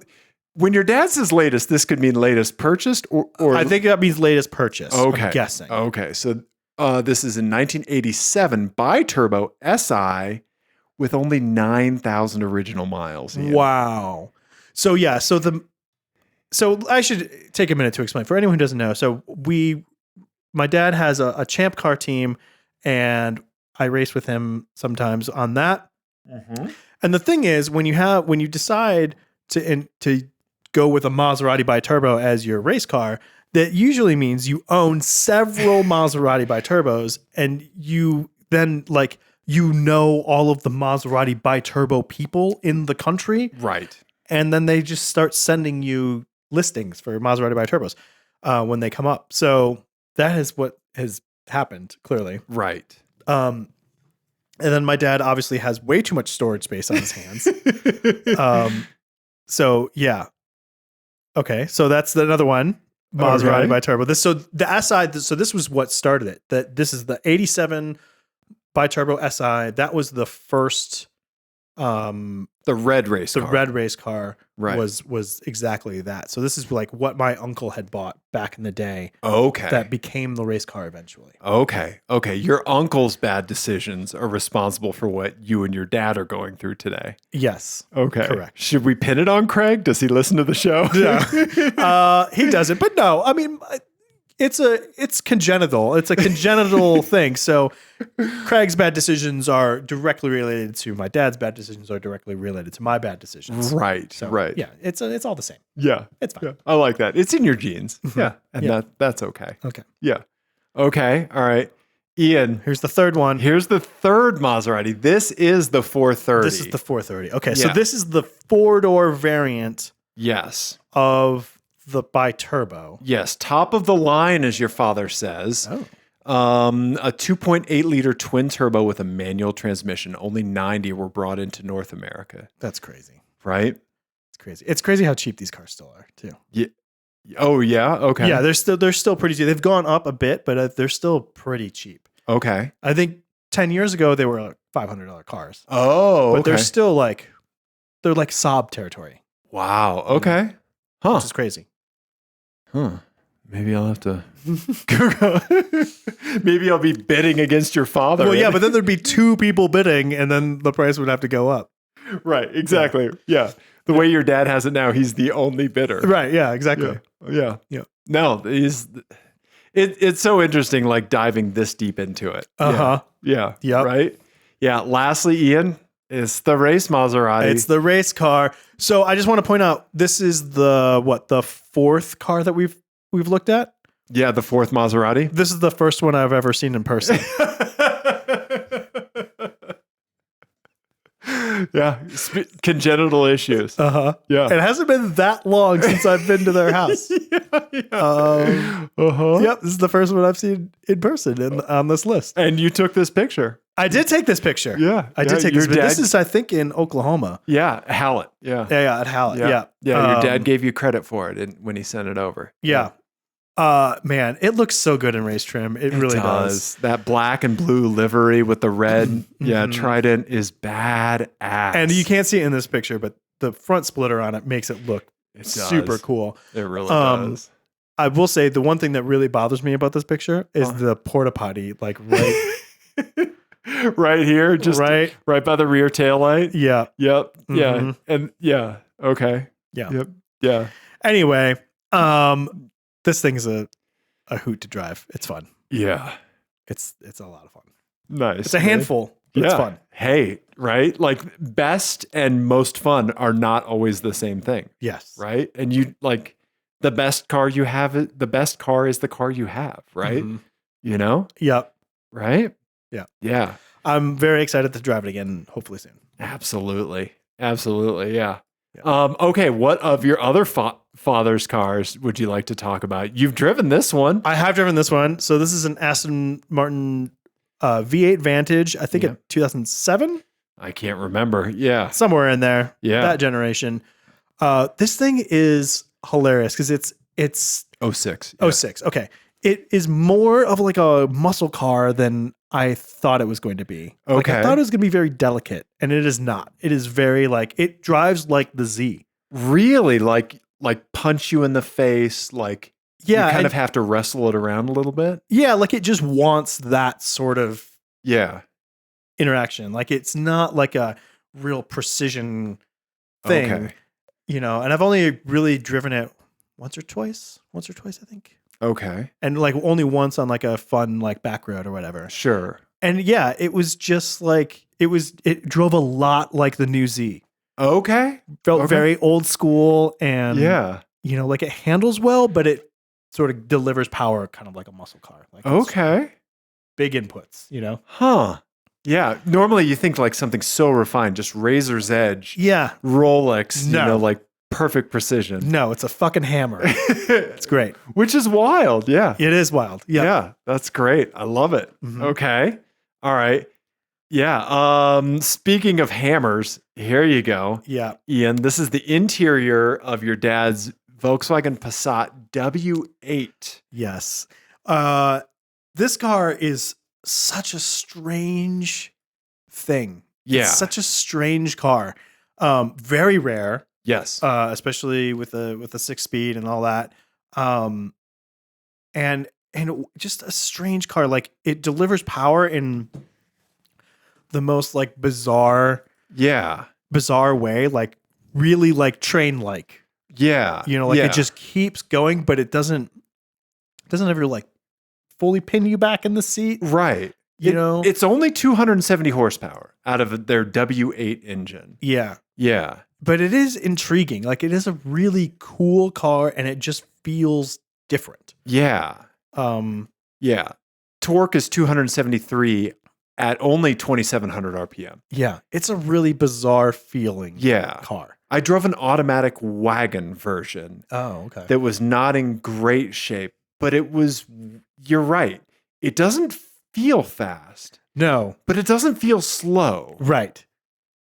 when your dad says latest, this could mean latest purchased or I think that means latest purchase. Okay. I'm guessing. Okay. So this is a 1987 biturbo SI with only 9,000 original miles. Ian. Wow. So yeah. So I should take a minute to explain for anyone who doesn't know. So my dad has a champ car team and I race with him sometimes on that. Mm-hmm. And the thing is when you decide to go with a Maserati biturbo as your race car, that usually means you own several Maserati biturbos and you then all of the Maserati biturbo people in the country. Right. And then they just start sending you listings for Maserati biturbos when they come up. So that is what has happened, clearly. Right. And then my dad obviously has way too much storage space on his hands. So yeah. Okay. So that's another one. Maserati biturbo. So the SI, so this was what started it. This is the 87 biturbo SI. That was the first the red race car. Red race car was exactly that. So this is like what my uncle had bought back in the day. Okay. That became the race car eventually. Okay. Your uncle's bad decisions are responsible for what you and your dad are going through today. Yes. Okay. Correct. Should we pin it on Craig? Does he listen to the show? Yeah. He doesn't, but no, I mean, it's congenital. It's a congenital thing. So Craig's bad decisions are directly related to my dad's bad decisions are directly related to my bad decisions. Right. So, right. Yeah. It's all the same. Yeah. It's fine. Yeah. I like that. It's in your genes. Yeah. And that's okay. Okay. Yeah. Okay. All right. Ian. Here's the third one. Here's the third Maserati. This is the 430. This is the 430. Okay. So this is the 4-door variant. Yes. Of the biturbo. Yes, top of the line, as your father says. Oh. A 2.8 liter twin turbo with a manual transmission. Only 90 were brought into North America. That's crazy. Right? It's crazy. It's crazy how cheap these cars still are, too. Yeah. Oh, yeah? Okay. Yeah, they're still pretty cheap. They've gone up a bit, but they're still pretty cheap. Okay. I think 10 years ago, they were like $500 cars. Oh, but they're still they're like Saab territory. Wow. Okay. Huh. Which is crazy. Huh. Maybe I'll have to maybe I'll be bidding against your father. Well, yeah, but then there'd be two people bidding and then the price would have to go up. Right. Exactly. Yeah. The way your dad has it now, he's the only bidder. Right. Yeah, exactly. Yeah. Yeah. No, it's so interesting, like diving this deep into it. Yeah. Yep. Right. Yeah. Lastly, Ian, it's the race Maserati. It's the race car. So I just want to point out, this is the fourth car that we've looked at. Yeah, the fourth Maserati. This is the first one I've ever seen in person. Yeah, congenital issues. Yeah. Yeah. It hasn't been that long since I've been to their house. Yep. This is the first one I've seen in person on this list. And you took this picture. I did take this picture. Yeah. I did take your this picture. dad- This is, I think, in Oklahoma. Yeah, Hallett. Yeah. Yeah, at Hallett. Yeah. Your dad gave you credit for it when he sent it over. Yeah. Man, it looks so good in race trim. It really does. That black and blue livery with the red, trident is badass. And you can't see it in this picture, but the front splitter on it makes it look super cool. It really does. I will say the one thing that really bothers me about this picture is the porta potty, like right, right here, just right by the rear tail light. Yeah. Yep. Yeah. And yeah. Okay. Yeah. Yep. Yeah. Anyway, this thing's a hoot to drive. It's fun. Yeah. It's a lot of fun. Nice. It's a handful. But it's fun. Hey, right? Like best and most fun are not always the same thing. Yes. Right? And you like the best car you have, the best car is the car you have, right? You know? Yep. Right? Yeah. Yeah. I'm very excited to drive it again, hopefully soon. Absolutely. Yeah. Okay, what of your other father's cars would you like to talk about? You've driven this one. I have driven this one. So this is an Aston Martin V8 Vantage, I think in 2007. I can't remember. Yeah. Somewhere in there. Yeah. That generation. This thing is hilarious because it's 06. Yeah. 06. Okay. It is more of like a muscle car than I thought it was going to be. Like, I thought it was going to be very delicate, and it is not. It is very like, it drives like the Z. Really? Like punch you in the face? Like, you kind of have to wrestle it around a little bit? Yeah, like it just wants that sort of interaction. Like it's not like a real precision thing. Okay. You know, and I've only really driven it once or twice, I think. Okay. And like only once on like a fun like back road or whatever. Sure. And yeah, it was just like it drove a lot like the new Z. Okay. Felt very old school and you know, like it handles well, but it sort of delivers power kind of like a muscle car. Like big inputs, you know? Huh. Yeah. Normally you think like something so refined, just razor's edge. Yeah. Rolex, you know, like perfect precision. No, it's a fucking hammer. It's great. Which is wild. Yeah. It is wild. Yeah. Yeah. That's great. I love it. Okay. All right. Yeah. Speaking of hammers, here you go. Yeah. Ian, this is the interior of your dad's Volkswagen Passat W8. Yes. This car is such a strange thing. Yeah. It's such a strange car. Very rare. Yes. Especially with the 6-speed and all that. And just a strange car. Like it delivers power in the most like bizarre way, like really like train like. Yeah. You know, like it just keeps going, but it doesn't ever like fully pin you back in the seat. Right. You know, it's only 270 horsepower out of their W8 engine. Yeah. Yeah. But it is intriguing. Like it is a really cool car and it just feels different. Yeah. Yeah. Torque is 273 at only 2,700 RPM. Yeah. It's a really bizarre feeling car. I drove an automatic wagon version. Oh, okay. That was not in great shape, but you're right. It doesn't feel fast. No. But it doesn't feel slow. Right.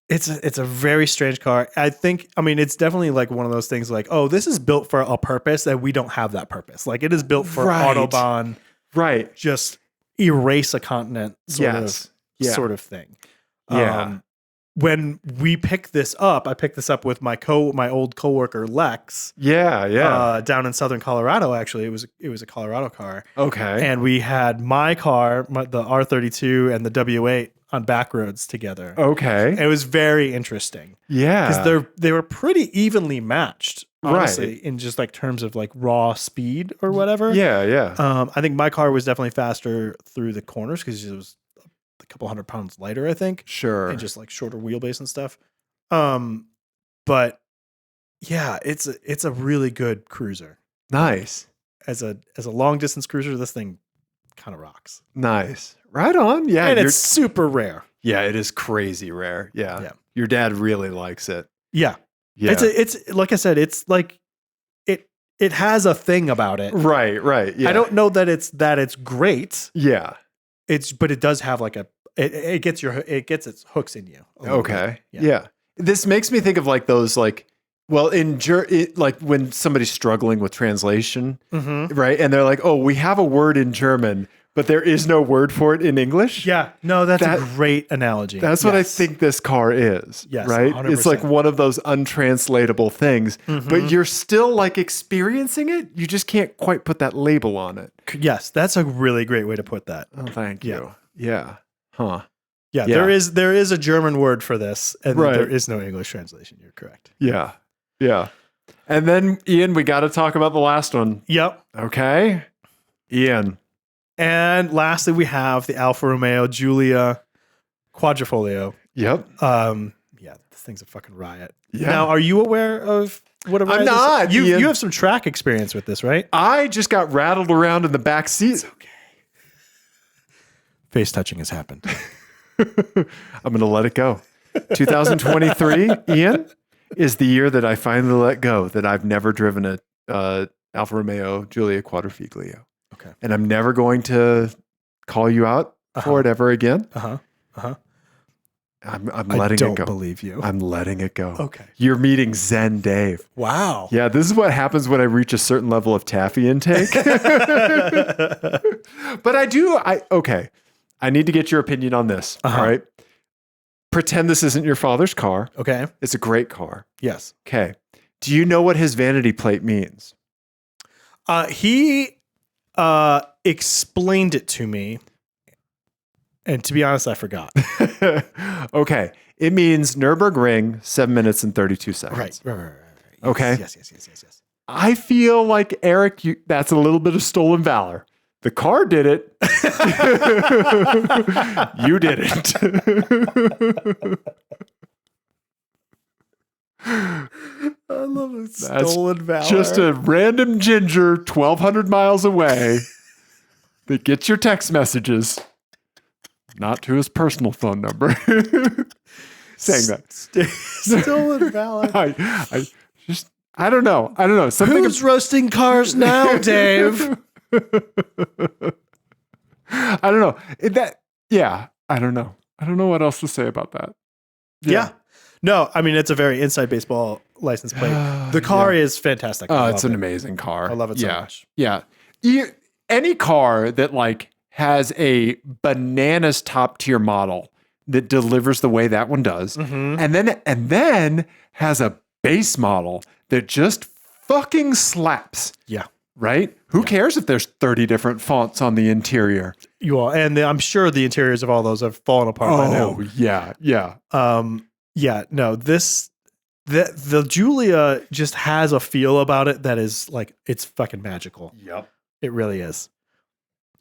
It's a very strange car. I mean, it's definitely like one of those things like, oh, this is built for a purpose and we don't have that purpose. Like it is built for Autobahn. Right. Just erase a continent sort of thing. Yeah. when we picked this up, I picked this up with my old coworker Lex. Yeah. Down in southern Colorado. Actually, it was a Colorado car. Okay. And we had my car, the R32 and the W8 on back roads together. Okay. It was very interesting. Yeah. Because they were pretty evenly matched, honestly, Right. in just like terms of like raw speed or whatever. Yeah. I think my car was definitely faster through the corners because it was a couple 100 pounds lighter, I think. Sure. And just like shorter wheelbase and stuff. But yeah, it's a really good cruiser. Nice. As a long distance cruiser, this thing kind of rocks. Nice. Right on. Yeah. And it's super rare. Yeah, it is crazy rare. Yeah. Your dad really likes it. Yeah. Yeah. It's like I said, it's like it has a thing about it. Right. Yeah. I don't know that it's great. Yeah. But it does have like it gets its hooks in you. Okay. Yeah. This makes me think of like those like, well, like when somebody's struggling with translation, right? And they're like, "Oh, we have a word in German, but there is no word for it in English." Yeah. No, that's a great analogy. That's what I think this car is. Yes, right? 100%. It's like one of those untranslatable things, but you're still like experiencing it. You just can't quite put that label on it. Yes, that's a really great way to put that. Oh, thank you. Yeah. Huh. Yeah, there is a German word for this, and there is no English translation. You're correct. Yeah. And then, Ian, we got to talk about the last one. Yep. Okay. Ian. And lastly, we have the Alfa Romeo Giulia Quadrifoglio. Yep. Yeah, this thing's a fucking riot. Yeah. Now, are you aware of what a riot I'm not. is? Ian. You have some track experience with this, right? I just got rattled around in the back seat. It's okay. Face touching has happened. I'm going to let it go. 2023, Ian, is the year that I finally let go that I've never driven a Alfa Romeo Giulia Quadrifoglio. Okay. And I'm never going to call you out for it ever again. I'm letting it go. I don't believe you. I'm letting it go. Okay. You're meeting Zen Dave. Wow. Yeah, this is what happens when I reach a certain level of taffy intake. But okay. I need to get your opinion on this. All right. Pretend this isn't your father's car. Okay. It's a great car. Yes. Okay. Do you know what his vanity plate means? He explained it to me. And to be honest, I forgot. Okay. It means Nürburgring, 7 minutes and 32 seconds. Right. Okay. Yes. I feel like, Eric, that's a little bit of stolen valor. The car did it. You didn't. I love it. Stolen valor. Just a random ginger 1,200 miles away that gets your text messages, not to his personal phone number, saying that. Stolen valor. I don't know. Something Who's roasting cars now, Dave? I don't know. I don't know. I don't know what else to say about that. Yeah. No, I mean, it's a very inside baseball license plate. The car is fantastic. Oh, it's an amazing car. I love it so much. Yeah. Any car that like has a bananas top tier model that delivers the way that one does, and then has a base model that just fucking slaps. Yeah. Right? Who cares if there's 30 different fonts on the interior? You all, and I'm sure the interiors of all those have fallen apart by now. Oh, yeah. Yeah, no, the Giulia just has a feel about it that is like, it's fucking magical. Yep. It really is.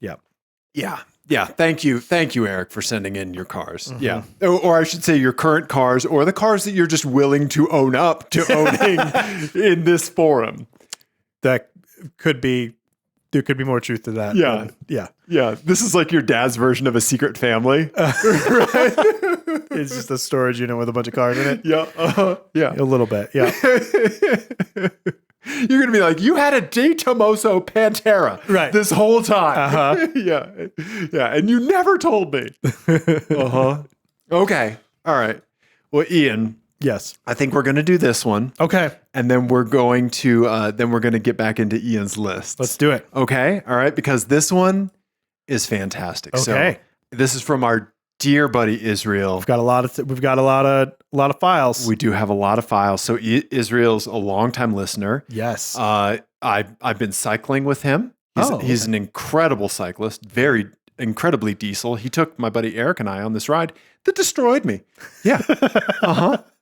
Yep. Yeah. Thank you, Eric, for sending in your cars. Yeah. Or I should say your current cars or the cars that you're just willing to own up to owning in this forum. There could be more truth to that. Yeah. Yeah. This is like your dad's version of a secret family. Right? It's just a storage unit with a bunch of cars in it. Yeah. Yeah. A little bit. Yeah. You're going to be like, you had a De Tomaso Pantera this whole time. Yeah. And you never told me. Okay. All right. Well, Ian. Yes. I think we're going to do this one. Okay. And then we're going to get back into Ian's list. Let's do it. Okay. All right. Because this one is fantastic. Okay. So this is from our dear buddy Israel. We've got a lot of files. We do have a lot of files. So Israel's a longtime listener. Yes. I've been cycling with him. He's an incredible cyclist, very incredibly diesel. He took my buddy Eric and I on this ride that destroyed me. Yeah.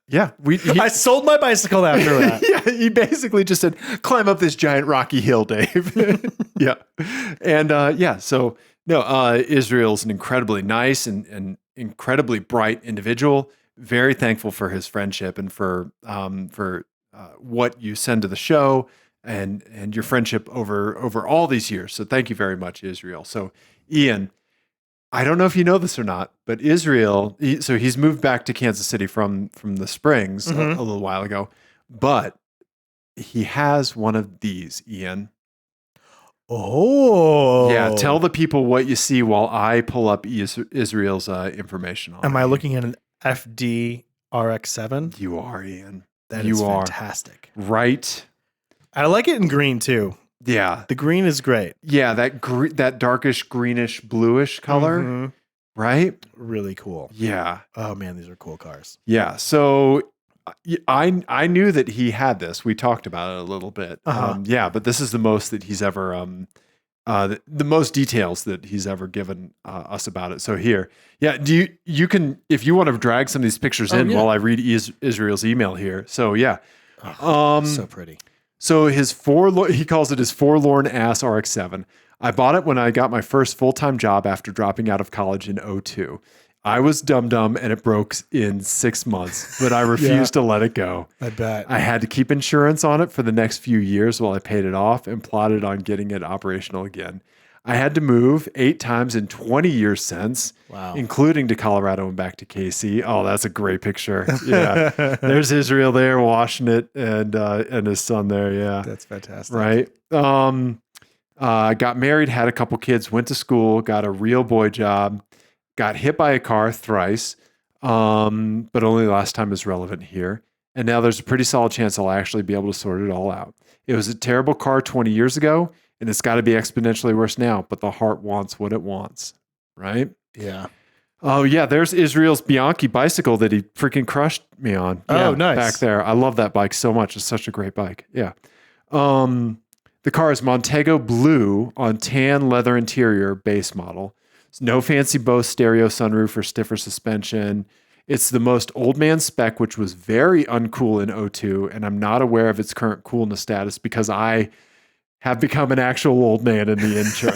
Yeah. I sold my bicycle after that. Yeah. He basically just said, climb up this giant rocky hill, Dave. Yeah. And so no, Israel's an incredibly nice and incredibly bright individual. Very thankful for his friendship and for what you send to the show and your friendship over all these years. So thank you very much, Israel. So Ian, I don't know if you know this or not, but Israel, he's moved back to Kansas City from the Springs a little while ago, but he has one of these, Ian. Oh. Yeah, tell the people what you see while I pull up Israel's information on Am I looking at an FD RX-7? You are, Ian. That is fantastic. Right. I like it in green too. Yeah. The green is great. Yeah, that darkish greenish bluish color, right? Really cool. Yeah. Oh man, these are cool cars. Yeah. So I knew that he had this. We talked about it a little bit. Yeah, but this is the most that he's ever the most details that he's ever given us about it. So here, yeah, you can, if you want to drag some of these pictures in while I read Israel's email here. So yeah, so pretty. So he calls it his forlorn ass RX-7. I bought it when I got my first full-time job after dropping out of college in 2002. I was dumb and it broke in 6 months, but I refused to let it go. I bet. I had to keep insurance on it for the next few years while I paid it off and plotted on getting it operational again. I had to move 8 times in 20 years since, including to Colorado and back to KC. Oh, that's a great picture. Yeah. There's Israel there washing it and his son there. Yeah. That's fantastic. Right. Got married, had a couple kids, went to school, got a real boy job, got hit by a car thrice, but only last time is relevant here. And now there's a pretty solid chance I'll actually be able to sort it all out. It was a terrible car 20 years ago, and it's got to be exponentially worse now, but the heart wants what it wants, right? Yeah. Oh, yeah, there's Israel's Bianchi bicycle that he freaking crushed me on. Oh, nice. Back there. I love that bike so much. It's such a great bike. Yeah. The car is Montego blue on tan leather interior base model. It's no fancy Bose stereo sunroof or stiffer suspension. It's the most old man spec, which was very uncool in 2002, and I'm not aware of its current coolness status because I have become an actual old man in the interim.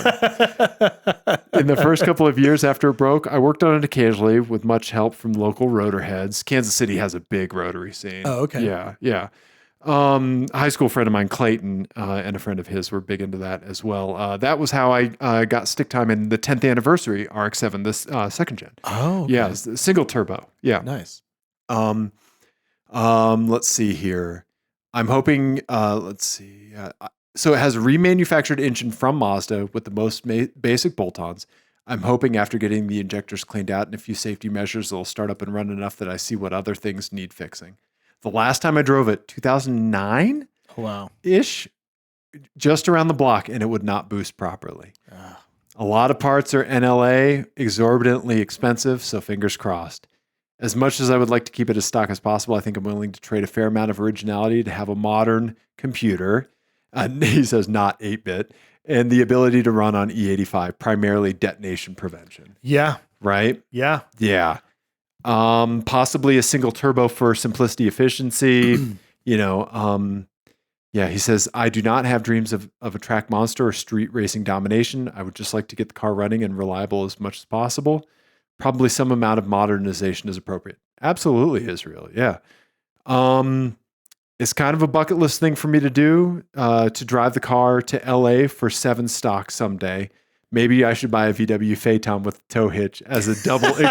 In the first couple of years after it broke, I worked on it occasionally with much help from local rotor heads. Kansas City has a big rotary scene. Oh, okay. Yeah, yeah. A high school friend of mine, Clayton, and a friend of his were big into that as well. That was how I got stick time in the 10th anniversary RX-7, this second gen. Oh, okay. Yeah, single turbo. Yeah. Nice. Let's see here. I'm hoping, let's see. So it has a remanufactured engine from Mazda with the most basic bolt-ons. I'm hoping after getting the injectors cleaned out and a few safety measures, it'll start up and run enough that I see what other things need fixing. The last time I drove it, 2009? Wow. Ish, just around the block, and it would not boost properly. A lot of parts are NLA, exorbitantly expensive, so fingers crossed. As much as I would like to keep it as stock as possible, I think I'm willing to trade a fair amount of originality to have a modern computer. He says not 8-bit, and the ability to run on E85, primarily detonation prevention. Yeah. Right? Yeah. Yeah. Possibly a single turbo for simplicity, efficiency. Yeah, he says, I do not have dreams of a track monster or street racing domination. I would just like to get the car running and reliable as much as possible. Probably some amount of modernization is appropriate. Absolutely, Israel. Yeah. It's kind of a bucket list thing for me to do, to drive the car to LA for 7 stock someday. Maybe I should buy a VW Phaeton with a tow hitch as a double this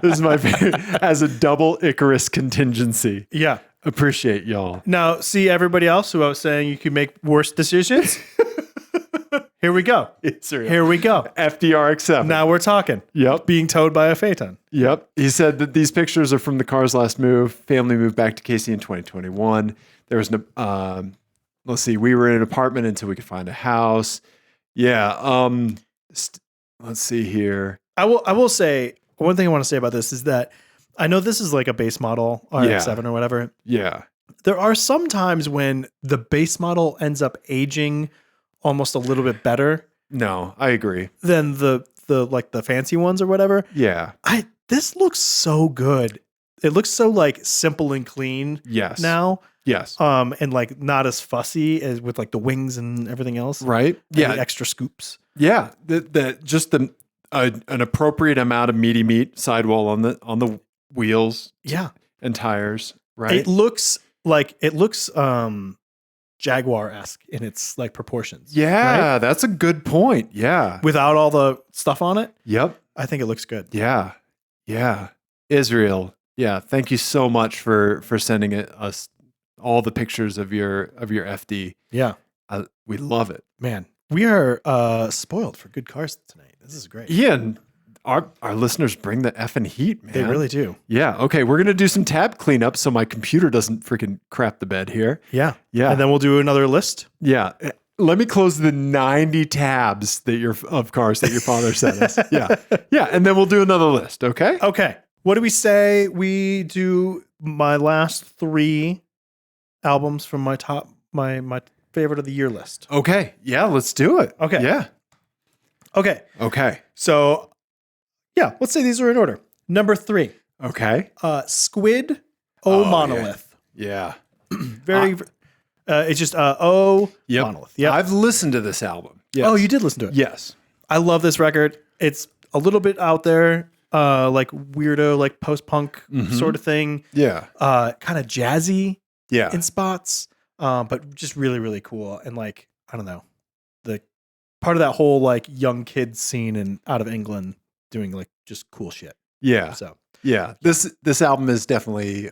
is my favorite, as a double Icarus contingency. Yeah. Appreciate y'all. Now, see everybody else who I was saying you could make worse decisions? Here we go. Here we go. FDRX7. Now we're talking. Yep. Being towed by a Phaeton. Yep. He said that these pictures are from the car's last move. Family moved back to KC in 2021. There was no, let's see, we were in an apartment until we could find a house. Yeah. Let's see here. I will say one thing I want to say about this is that I know this is like a base model RX-7 or whatever. Yeah. There are some times when the base model ends up aging almost a little bit better No, I agree. than the like the fancy ones or whatever. Yeah. This looks so good. It looks so like simple and clean Yes. now. Yes. And like not as fussy as with like the wings and everything else. Right. And Yeah. the extra scoops. Yeah. An appropriate amount of meaty meat sidewall on the wheels. Yeah. And tires. Right. It looks Jaguar-esque in its like proportions. Yeah, right? that's a good point. Yeah. Without all the stuff on it. Yep. I think it looks good. Yeah. Yeah. Israel. Yeah. Thank you so much for sending us all the pictures of your FD. Yeah. We love it. Man, we are spoiled for good cars tonight. This is great. Ian, our listeners bring the effing heat, man. They really do. Yeah. Okay. We're going to do some tab cleanup so my computer doesn't freaking crap the bed here. Yeah. Yeah. And then we'll do another list. Yeah. Let me close the 90 tabs of cars that your father sent us. Yeah. Yeah. And then we'll do another list. Okay. Okay. What do we say we do my last 3 albums from my favorite of the year list? Okay. Yeah. Let's do it. Okay. Yeah. Okay. Okay. So yeah, let's say these are in order. Number 3, Okay. Squid Oh, Monolith. Yeah. Very, it's just Monolith. Yeah. I've listened to this album. Yes. Oh, you did listen to it. Yes. I love this record. It's a little bit out there, like weirdo, like post-punk sort of thing. Yeah. Kind of jazzy Yeah. in spots, but just really, really cool. And like, I don't know, the part of that whole like young kids scene out of England doing like just cool shit. Yeah. So Yeah. This album is definitely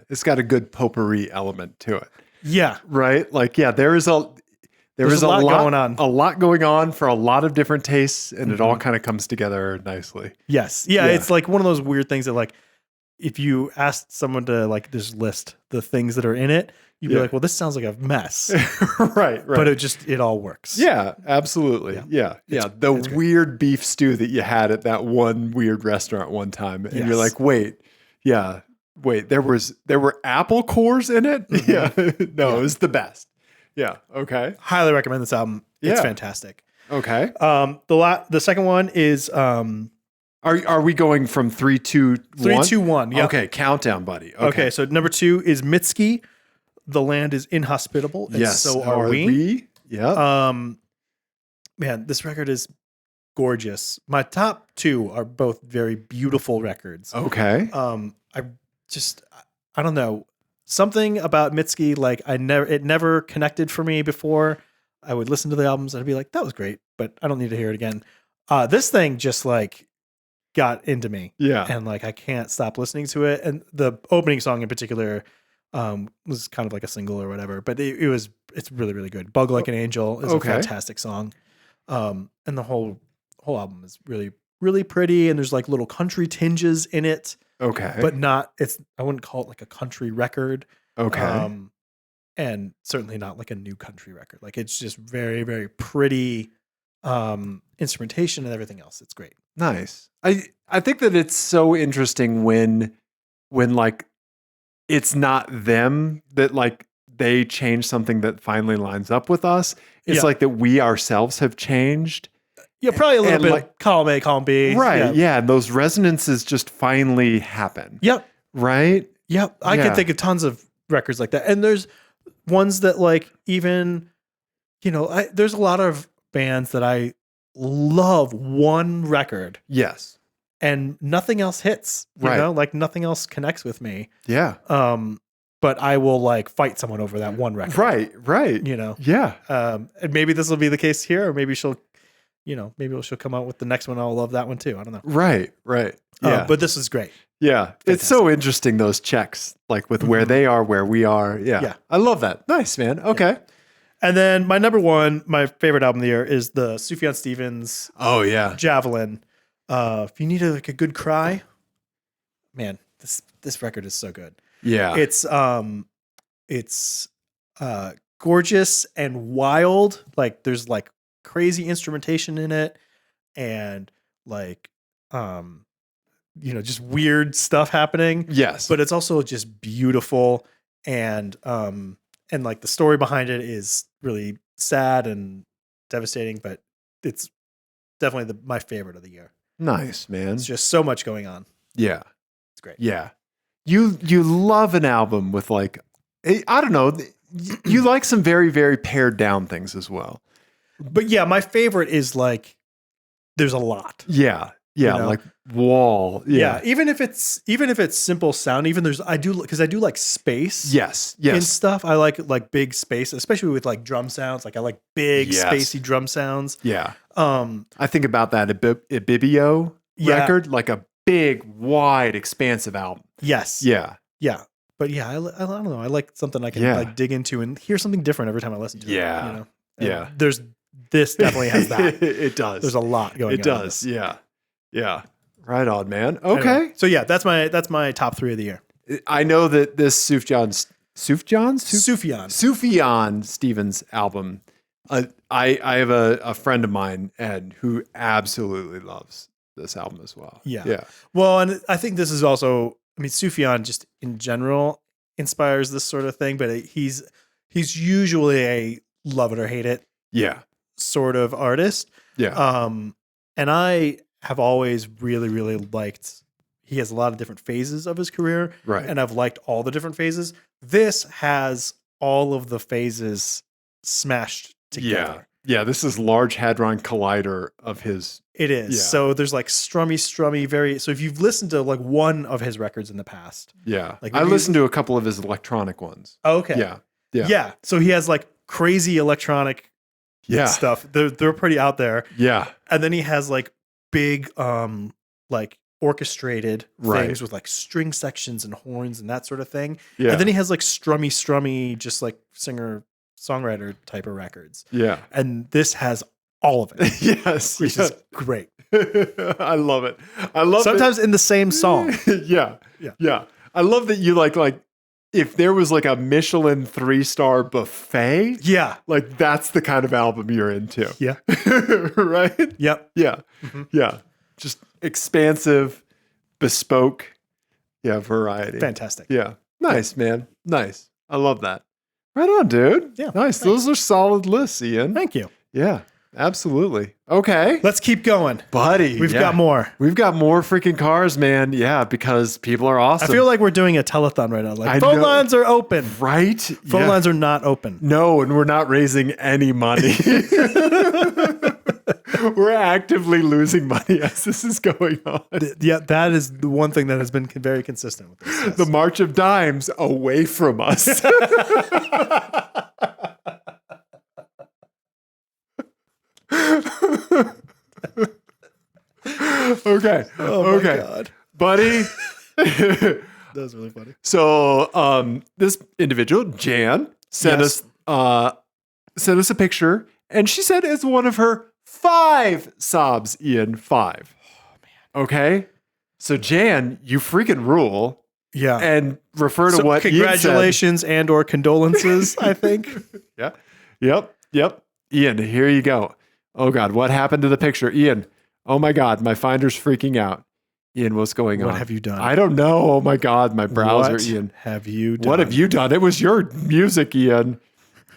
it's got a good potpourri element to it. yeah, Right? Like, yeah, there's a lot going on. A lot going on for a lot of different tastes, and it all kind of comes together nicely. yes, yeah, Yeah. it's like one of those weird things that like, if you asked someone to like just list the things that are in it, you'd be Yeah. like, well, this sounds like a mess, Right. but it all works. Yeah, absolutely. Yeah. The it's great. weird beef stew that you had at that one weird restaurant one time. And you're Yes. like, wait, there were apple cores in it? Yeah. No, it was the best. Yeah. Okay. Highly recommend this album. It's Yeah. fantastic. Okay. The second one is Are we going from 3, 2, 1? 3, 2, 1. Yeah. Okay, countdown, buddy. Okay. So number 2 is Mitski. The land is inhospitable, and Yes. so are we. Yeah. Man, this record is gorgeous. My top 2 are both very beautiful records. Okay. I don't know, something about Mitski, like it never connected for me before. I would listen to the albums and I'd be like, that was great, but I don't need to hear it again. This thing just like got into me. Yeah. And like I can't stop listening to it. And the opening song in particular was kind of like a single or whatever, but it's really, really good. Bug Like an Angel is a fantastic song. And the whole album is really, really pretty, and there's like little country tinges in it. Okay. But I wouldn't call it like a country record. Okay. And certainly not like a new country record. Like it's just very, very pretty instrumentation and everything else. It's great. Nice. I think that it's so interesting when like it's not them that like they change something that finally lines up with us. It's like that we ourselves have changed. Yeah, probably a little And bit like- column A, column B. Right. Yeah. And those resonances just finally happen. Yep. Right. Yep. I Yeah. can think of tons of records like that. And there's ones that like even, there's a lot of bands that I love one record Yes. and nothing else hits, Right. like nothing else connects with me. Yeah. But I will like fight someone over that one record. Right. Right. Yeah. And maybe this will be the case here, or maybe she'll come out with the next one. I'll love that one too. I don't know. Right. Right. Yeah. But this is great. Yeah. It's so interesting, those checks, like with where they are, where we are. Yeah. Yeah. I love that. Nice, man. Okay. And then my number 1, my favorite album of the year is the Sufjan Stevens Oh, yeah. Javelin. If you need a good cry, man, this record is so good. Yeah. It's gorgeous and wild. Like there's like crazy instrumentation in it, and like just weird stuff happening. Yes. But it's also just beautiful, and like the story behind it is really sad and devastating, but it's definitely my favorite of the year. Nice, man. It's just so much going on. Yeah. It's great. Yeah. You love an album with like, I don't know, you like some very, very pared down things as well. But yeah, my favorite is like, there's a lot. Yeah. Yeah. Like Wall. Yeah. Even if it's simple sound, I do like space. Yes. And stuff. I like big space, especially with like drum sounds. Like I like big spacey drum sounds. Yeah. I think about that Ibibio record, like a big, wide, expansive album. Yes. Yeah. Yeah. But yeah, I don't know. I like something I can like dig into and hear something different every time I listen to it. Yeah. Yeah. This definitely has that. It does. There's a lot going on. It does. Yeah. Yeah. Right on, man. Okay. Anyway, so yeah, that's my top 3 of the year. I know that this Sufjan Stevens album, I have a friend of mine, Ed, who absolutely loves this album as well. Yeah. Yeah. Well, and I think this is also, Sufjan just in general inspires this sort of thing, but he's usually a love it or hate it sort of artist. Yeah. And I have always really, really liked, he has a lot of different phases of his career. Right. And I've liked all the different phases. This has all of the phases smashed together. Yeah. This is Large Hadron Collider of his. It is. Yeah. So there's like strummy, so if you've listened to like one of his records in the past. Yeah. Like I listened to a couple of his electronic ones. Oh, okay. Yeah. Yeah. So he has like crazy electronic stuff. They're pretty out there. Yeah. And then he has like big like orchestrated things with like string sections and horns and that sort of thing. Yeah. And then he has like strummy, just like singer-songwriter type of records. Yeah. And this has all of it. Yes. Which is great. I love it. I love sometimes in the same song. Yeah. I love that you like if there was like a Michelin 3-star buffet. Yeah. Like that's the kind of album you're into. Yeah. Right? Yep. Yeah. Mm-hmm. Yeah. Just expansive, bespoke. Yeah. Variety. Fantastic. Yeah. Nice, man. Nice. I love that. Right on, dude. Yeah. Nice. Those are solid lists, Ian. Thank you. Yeah. Absolutely. Okay. Let's keep going. Buddy. We've got more. We've got more freaking cars, man. Yeah, because people are awesome. I feel like we're doing a telethon right now. Like phone know. lines are open. Right? Phone lines are not open. No, and we're not raising any money. We're actively losing money as this is going on. Yeah, that is the one thing that has been very consistent with this. Yes. The march of dimes away from us. Okay. Oh my God. Buddy. That was really funny. So this individual, Jan, sent us a picture, and she said it's one of her 5 sobs, Ian. 5. Oh man. Okay. So Jan, you freaking rule. Yeah. And refer to what congratulations and or condolences, I think. Yeah. Yep. Ian, here you go. Oh God, what happened to the picture? Ian, oh my God, my finder's freaking out. Ian, what's going on? What have you done? I don't know. Oh my God, my browser, What Ian. have you done? What have you done? It was your music, Ian.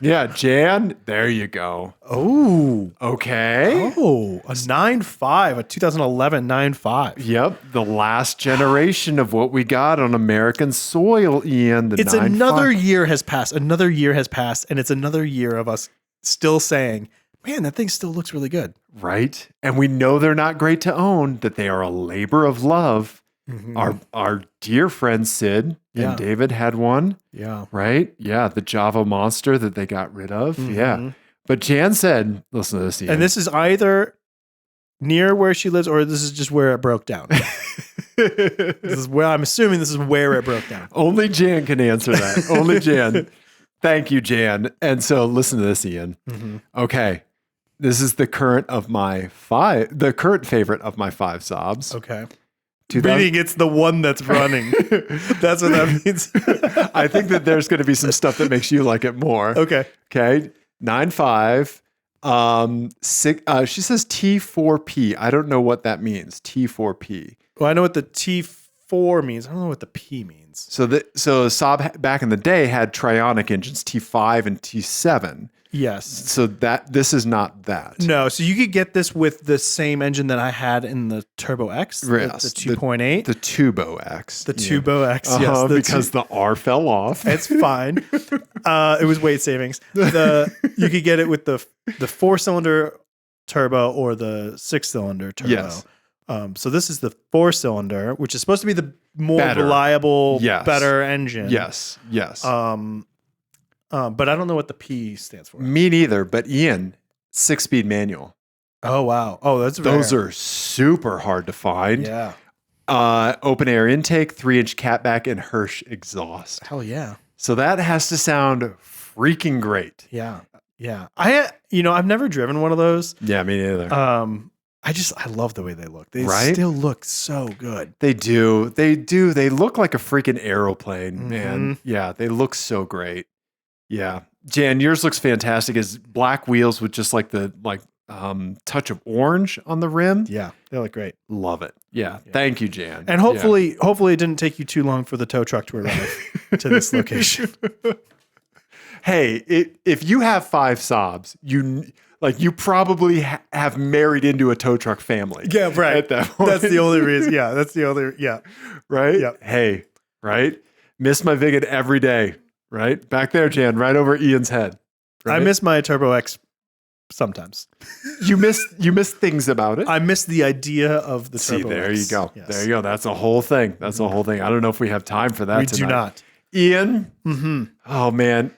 Yeah, Jan, there you go. Oh. Okay. Oh, a 9.5, a 2011 9.5. Yep, the last generation of what we got on American soil, Ian. It's 9.5. another year has passed. Another year has passed, and it's another year of us still saying, man, that thing still looks really good. Right. And we know they're not great to own, that they are a labor of love. Mm-hmm. Our dear friend Sid and David had one. Yeah. Right? Yeah. The Java monster that they got rid of. Mm-hmm. Yeah. But Jan said, listen to this, Ian. And this is either near where she lives or this is just where it broke down. This is where I'm assuming this is where it broke down. Only Jan can answer that. Only Jan. Thank you, Jan. And so listen to this, Ian. Mm-hmm. Okay. This is the current favorite of my 5 sobs. Okay. Meaning it's the one that's running. That's what that means. I think that there's going to be some stuff that makes you like it more. Okay. 9.5. She says T4P. I don't know what that means. T4P. Well, I know what the T4 means. I don't know what the P means. So Saab back in the day had trionic engines, T5 and T7. Yes. So this is not that. No. So you could get this with the same engine that I had in the Turbo X, Yes, the 2.8. The Turbo X. The Turbo X, yes. Because the R fell off. It's fine. It was weight savings. You could get it with the 4-cylinder turbo or the 6-cylinder turbo. Yes. So this is the 4-cylinder, which is supposed to be the more Better. reliable, Yes. better engine. Yes. But I don't know what the P stands for. Me neither, but Ian, 6-speed manual. Oh, wow. Oh, that's rare. Those are super hard to find. Yeah. Open air intake, 3-inch catback, and Hirsch exhaust. Hell yeah. So that has to sound freaking great. Yeah. Yeah. I've never driven one of those. Yeah, me neither. I love the way they look. They Right? still look so good. They do. They look like a freaking aeroplane, man. Yeah, they look so great. Yeah. Jan, yours looks fantastic. Is black wheels with just like the touch of orange on the rim. Yeah, they look great. Love it. Yeah. Thank you, Jan. And hopefully it didn't take you too long for the tow truck to arrive to this location. Hey, if you have 5 Saabs, you probably have married into a tow truck family. Yeah, right. At that point. That's the only reason. Yeah, that's the only. Yeah, right. Yeah. Hey, right. Miss my Vigan every day. Right back there, Jan, right over Ian's head. Right? I miss my Turbo X sometimes. You miss things about it. I miss the idea of the Turbo there X. you go. Yes. There you go. That's a whole thing. That's a whole thing. I don't know if we have time for that We tonight. do not. Ian. Mm-hmm. Oh man.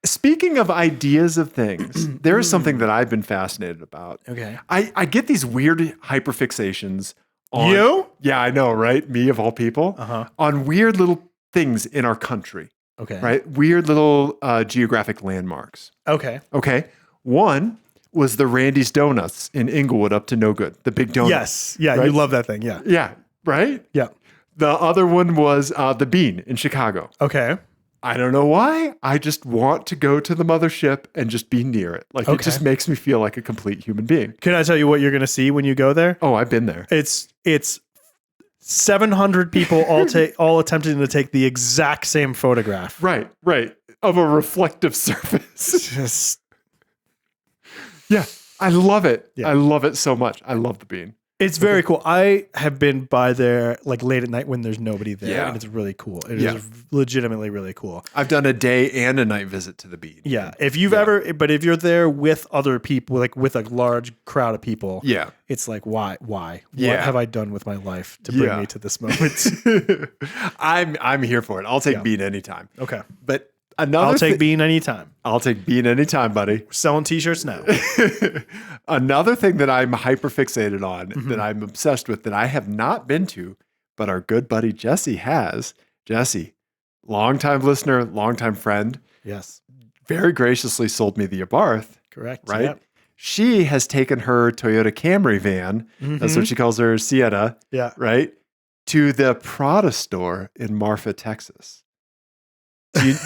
Speaking of ideas of things, there is something that I've been fascinated about. Okay. I get these weird hyperfixations on You? Yeah, I know, right? Me of all people. Uh-huh. On weird little things in our country. Okay. Right? Weird little geographic landmarks. Okay. Okay. One was the Randy's Donuts in Inglewood up to no good. The big donut. Yes. Yeah, Right? you love that thing. Yeah. Yeah. Right? Yeah. The other one was the Bean in Chicago. Okay. I don't know why. I just want to go to the mothership and just be near it. Like it just makes me feel like a complete human being. Can I tell you what you're going to see when you go there? Oh, I've been there. It's 700 people all attempting to take the exact same photograph. Right. Of a reflective surface. Just Yeah. I love it. Yeah. I love it so much. I love the Bean. It's very cool. I have been by there like late at night when there's nobody there, Yeah. and it's really cool. It Yeah. is legitimately really cool. I've done a day and a night visit to the Bean. Yeah. If you're there with other people, like with a large crowd of people, Yeah. it's like, why? What Yeah. have I done with my life to bring Yeah. me to this moment? I'm here for it. I'll take Yeah. Bean anytime. Okay. But another I'll take Bean anytime. I'll take Bean anytime, buddy. We're selling t-shirts now. Another thing that I'm hyperfixated on, Mm-hmm. that I'm obsessed with, that I have not been to, but our good buddy Jesse has. Jesse, longtime listener, longtime friend, Yes. very graciously sold me the Abarth, Correct. right? Yep. She has taken her Toyota Camry van, that's Mhm. what she calls her Sienna, Yeah. right? To the Prada store in Marfa, Texas.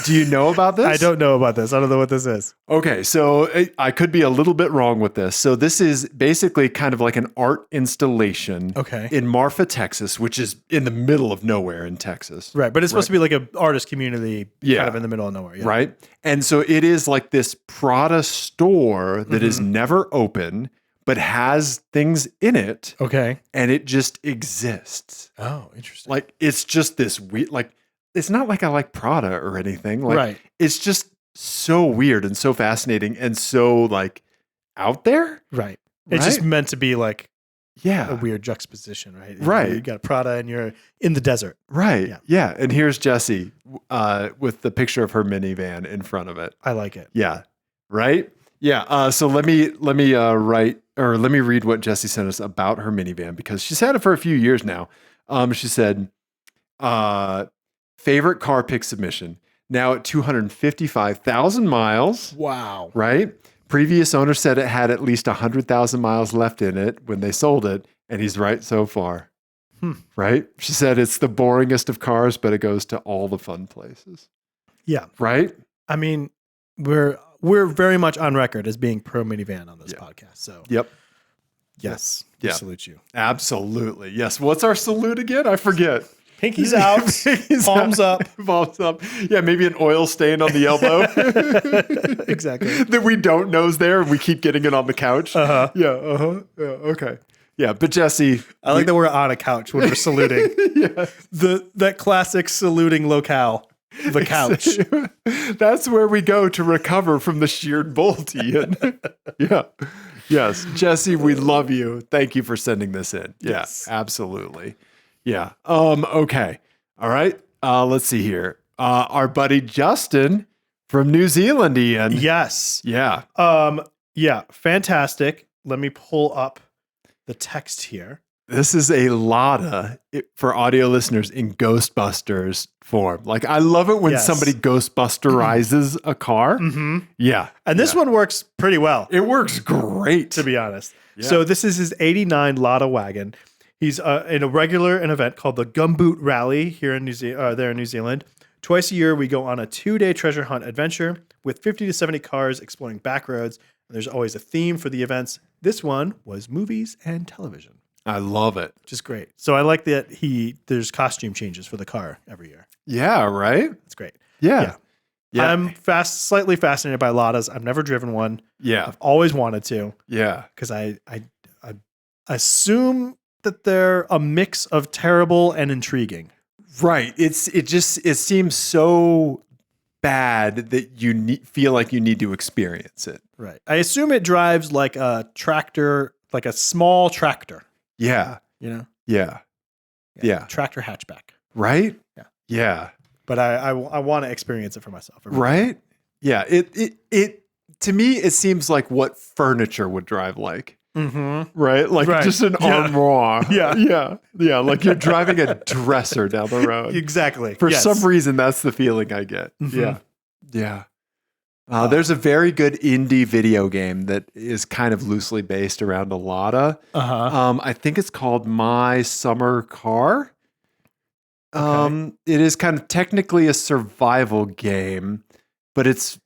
Do you know about this? I don't know about this. I don't know what this is. Okay, so I could be a little bit wrong with this. So this is basically kind of like an art installation Okay. in Marfa, Texas, which is in the middle of nowhere in Texas. Right. But it's supposed to be like an artist community Yeah. kind of in the middle of nowhere. Yeah. Right? And so it is like this Prada store that is never open, but has things in it, Okay. and it just exists. Oh, interesting. Like it's just this weird, like it's not like I like Prada or anything. Like Right. it's just so weird and so fascinating and so like out there. Right. It's just Right? meant to be like a Yeah. weird juxtaposition, right? Right. You got a Prada and you're in the desert. Right. Yeah. Yeah. And here's Jessie with the picture of her minivan in front of it. I like it. Yeah. Right. Yeah. So let me read what Jessie sent us about her minivan, because she's had it for a few years now. She said, favorite car pick submission, now at 255,000 miles. Wow. Right? Previous owner said it had at least 100,000 miles left in it when they sold it, and he's right so far. Right? She said it's the boringest of cars, but it goes to all the fun places. Yeah. Right? I mean, we're we're very much on record as being pro minivan on this podcast. So Yep. yes, Yeah. we salute you. Absolutely. Yes. What's our salute again? I forget. Pinkies out, palms up. Palms up. Yeah, maybe an oil stain on the elbow. Exactly. That we don't know is there and we keep getting it on the couch. Uh-huh. Yeah, uh-huh. Yeah, okay. Yeah, but Jesse. I like that we're on a couch when we're saluting. Yeah. That classic saluting locale, the couch. That's where we go to recover from the sheared bolt, Ian. Yeah. Yes. Jesse, we love you. Thank you for sending this in. Yes, absolutely. Yeah. Okay. All right. Let's see here. Our buddy Justin from New Zealand, Ian. Yes. Yeah. Yeah. Fantastic. Let me pull up the text here. This is a Lada for audio listeners in Ghostbusters form. Like, I love it when somebody Ghostbusterizes a car. Mm-hmm. Yeah. And this one works pretty well. It works great. To be honest. Yeah. So this is his 89 Lada wagon. He's in an event called the Gumboot Rally here in New Zealand. Twice a year, we go on a 2-day treasure hunt adventure with 50 to 70 cars exploring back roads. And there's always a theme for the events. This one was movies and television. I love it. Which is great. So I like that there's costume changes for the car every year. Yeah, right? It's great. Yeah. I'm slightly fascinated by Ladas. I've never driven one. Yeah. I've always wanted to. Yeah. Because I assume that they're a mix of terrible and intriguing. Right. It seems so bad that you feel like you need to experience it. Right. I assume it drives like a tractor, like a small tractor. Yeah. You know? Yeah. Yeah. Tractor hatchback. Right? Yeah. Yeah. But I want to experience it for myself. Right? Yeah. It to me, it seems like what furniture would drive like. Mm-hmm. Right? Like just an armoire. Yeah. Yeah. Yeah. Like you're driving a dresser down the road. Exactly. For some reason, that's the feeling I get. Mm-hmm. Yeah. Yeah. There's a very good indie video game that is kind of loosely based around a Lada. Uh-huh. I think it's called My Summer Car. Okay. It is kind of technically a survival game, but it's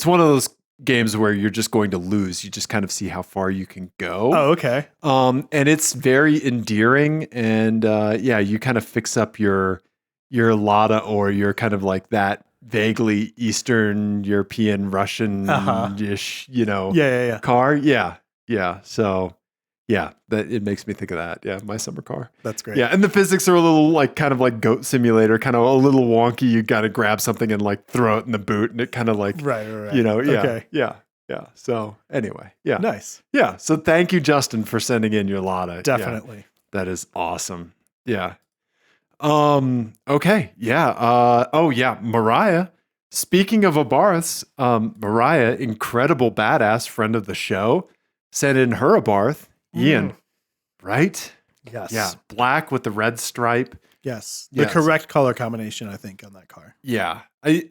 one of those games where you're just going to lose. You just kind of see how far you can go. Oh, okay. And it's very endearing, and you kind of fix up your Lada or your kind of like that vaguely Eastern European Russian-ish, car. Yeah. So that it makes me think of that. Yeah, My Summer Car. That's great. Yeah, and the physics are a little like kind of like Goat Simulator, kind of a little wonky. You got to grab something and like throw it in the boot, and it kind of like right. Okay. Yeah. So anyway, yeah, nice. Yeah. So thank you, Justin, for sending in your Lada. Definitely. Yeah, that is awesome. Yeah. Okay. Yeah. Mariah. Speaking of Abarths, Mariah, incredible badass friend of the show, sent in her Abarth. Ian, right? Yes. Yeah. Black with the red stripe. Yes. The correct color combination, I think, on that car. Yeah. I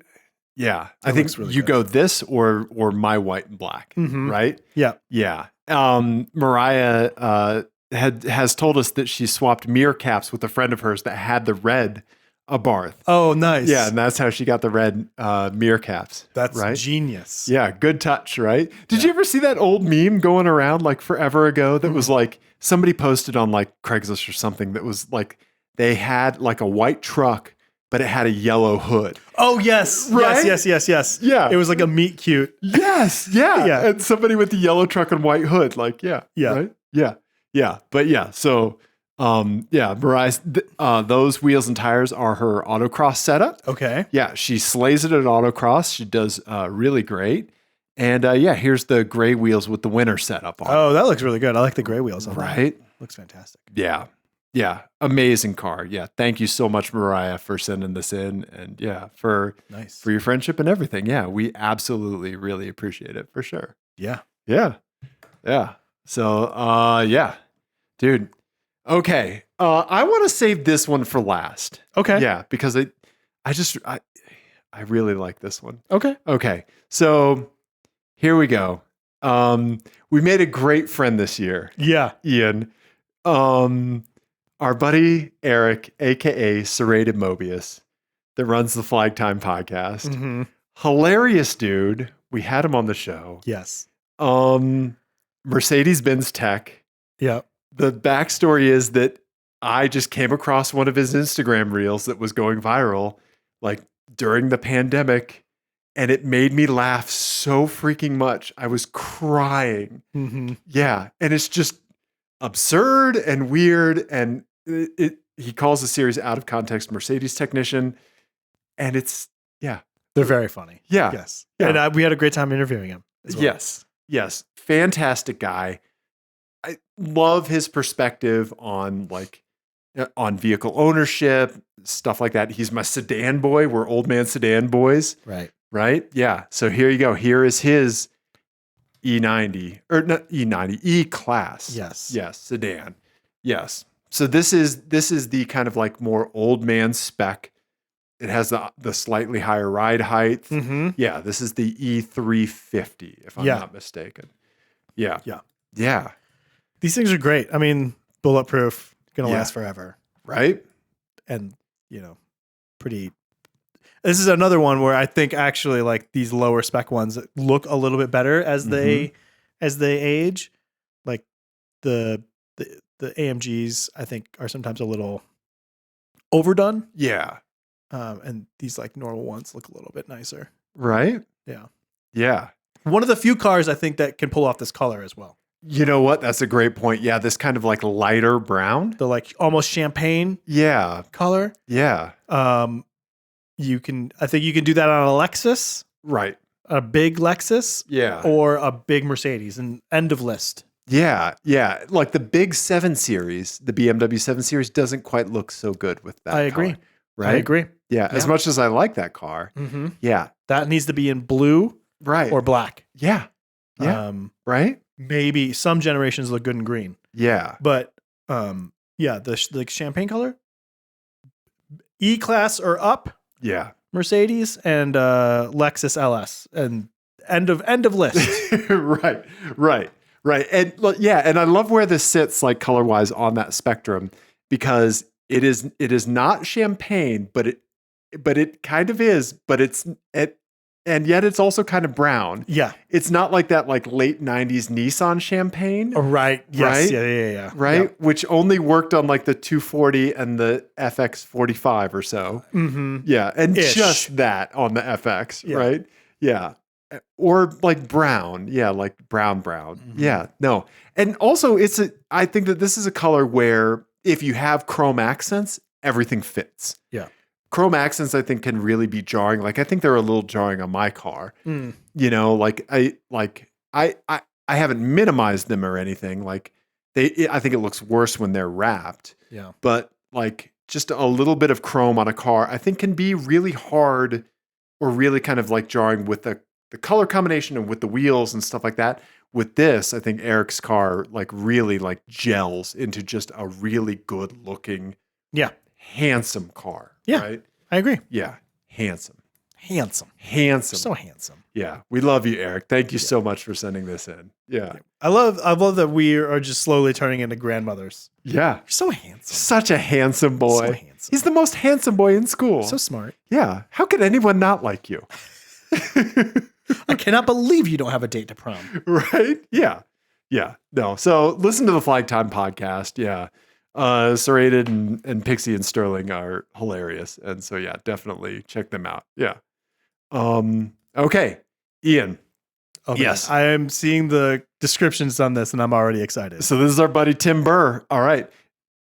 think really you go this or my white and black, right? Yeah. Yeah. Mariah has told us that she swapped mirror caps with a friend of hers that had the red Abarth. Oh, nice. Yeah, and that's how she got the red mirror caps. That's right? Genius. Yeah, good touch, right? Did you ever see that old meme going around like forever ago that was like somebody posted on like Craigslist or something that was like they had like a white truck, but it had a yellow hood. Oh, yes. Right? Yes. Yeah. It was like a meet cute. Yes. Yeah. Yeah. And somebody with the yellow truck and white hood. Like, yeah. Right? Yeah. Yeah. But yeah. So, Mariah, those wheels and tires are her autocross setup. Okay. Yeah. She slays it at autocross. She does really great. And here's the gray wheels with the winter setup on. Oh, that looks really good. I like the gray wheels on that. Right? Looks fantastic. Yeah. Yeah. Amazing car. Yeah. Thank you so much, Mariah, for sending this in and for your friendship and everything. Yeah. We absolutely really appreciate it for sure. Yeah. Yeah. Yeah. So, dude. Okay. I want to save this one for last. Okay. Yeah. Because I really like this one. Okay. Okay. So here we go. We made a great friend this year. Yeah. Ian. Our buddy Eric, aka Serrated Mobius, that runs the Flag Time podcast. Mm-hmm. Hilarious dude, We had him on the show. Yes. Mercedes-Benz tech. Yeah. The backstory is that I just came across one of his Instagram reels that was going viral, like during the pandemic, and it made me laugh so freaking much. I was crying. Mm-hmm. Yeah. And it's just absurd and weird. And he calls the series Out of Context Mercedes Technician. And it's, They're very funny. Yeah. Yes. Yeah. And we had a great time interviewing him as well. Yes. Yes. Fantastic guy. I love his perspective on on vehicle ownership, stuff like that. He's my sedan boy. We're old man sedan boys. Right. Right? Yeah. So here you go. Here is his E90 or not E90, E-Class. Yes. Yes, sedan. Yes. So this is the kind of like more old man spec. It has the slightly higher ride height. Mm-hmm. Yeah, this is the E350 if I'm not mistaken. Yeah. Yeah. Yeah. These things are great. I mean, bulletproof, going to last forever. Right? And, pretty. This is another one where I think actually like these lower spec ones look a little bit better as they age. Like the AMGs, I think, are sometimes a little overdone. Yeah. And these like normal ones look a little bit nicer. Right? Yeah. Yeah. One of the few cars I think that can pull off this color as well. You know what? That's a great point. Yeah, this kind of like lighter brown. The like almost champagne color. Yeah. I think you can do that on a Lexus, Right. a big Lexus, Yeah. or a big Mercedes, and end of list. Yeah. Yeah. Like the big 7 Series, the BMW 7 Series doesn't quite look so good with that. I agree. color, right? I agree. Yeah. As much as I like that car. Mm-hmm. Yeah. That needs to be in blue Right. or black. Yeah. Yeah. Right. Maybe some generations look good in green, Yeah. but the champagne color, E-Class or up, Yeah. Mercedes and Lexus LS, and end of list. Right. Right. Right. And and I love where this sits like color wise on that spectrum, because it is not champagne, but it kind of is, and yet it's also kind of brown. Yeah. It's not like that like late 90s Nissan champagne. Right. Yes. Right? Yeah. Right? Yep. Which only worked on like the 240 and the FX45 or so. Mm-hmm. Yeah. And Ish. just that on the FX, Yeah. right? Yeah. Or like brown. Yeah, like brown. Mm-hmm. Yeah. No. And also I think that this is a color where if you have chrome accents, everything fits. Yeah. Chrome accents, I think, can really be jarring. Like I think they're a little jarring on my car. Mm. I haven't minimized them or anything. Like I think it looks worse when they're wrapped. Yeah. But like just a little bit of chrome on a car, I think can be really hard or really kind of like jarring with the color combination and with the wheels and stuff like that. With this, I think Eric's car like really like gels into just a really good looking, handsome car. Yeah. Right? I agree. Yeah. Handsome. So handsome. Yeah. We love you, Eric. Thank you so much for sending this in. Yeah. I love that we are just slowly turning into grandmothers. Yeah. You're so handsome. Such a handsome boy. So handsome. He's the most handsome boy in school. So smart. Yeah. How could anyone not like you? I cannot believe you don't have a date to prom. Right? Yeah. Yeah. No. So listen to the Flag Time podcast. Yeah. Serrated and Pixie and Sterling are hilarious. And so, yeah, definitely check them out. Yeah. Okay. Ian. Okay. Yes. I am seeing the descriptions on this and I'm already excited. So this is our buddy Tim Burr. All right.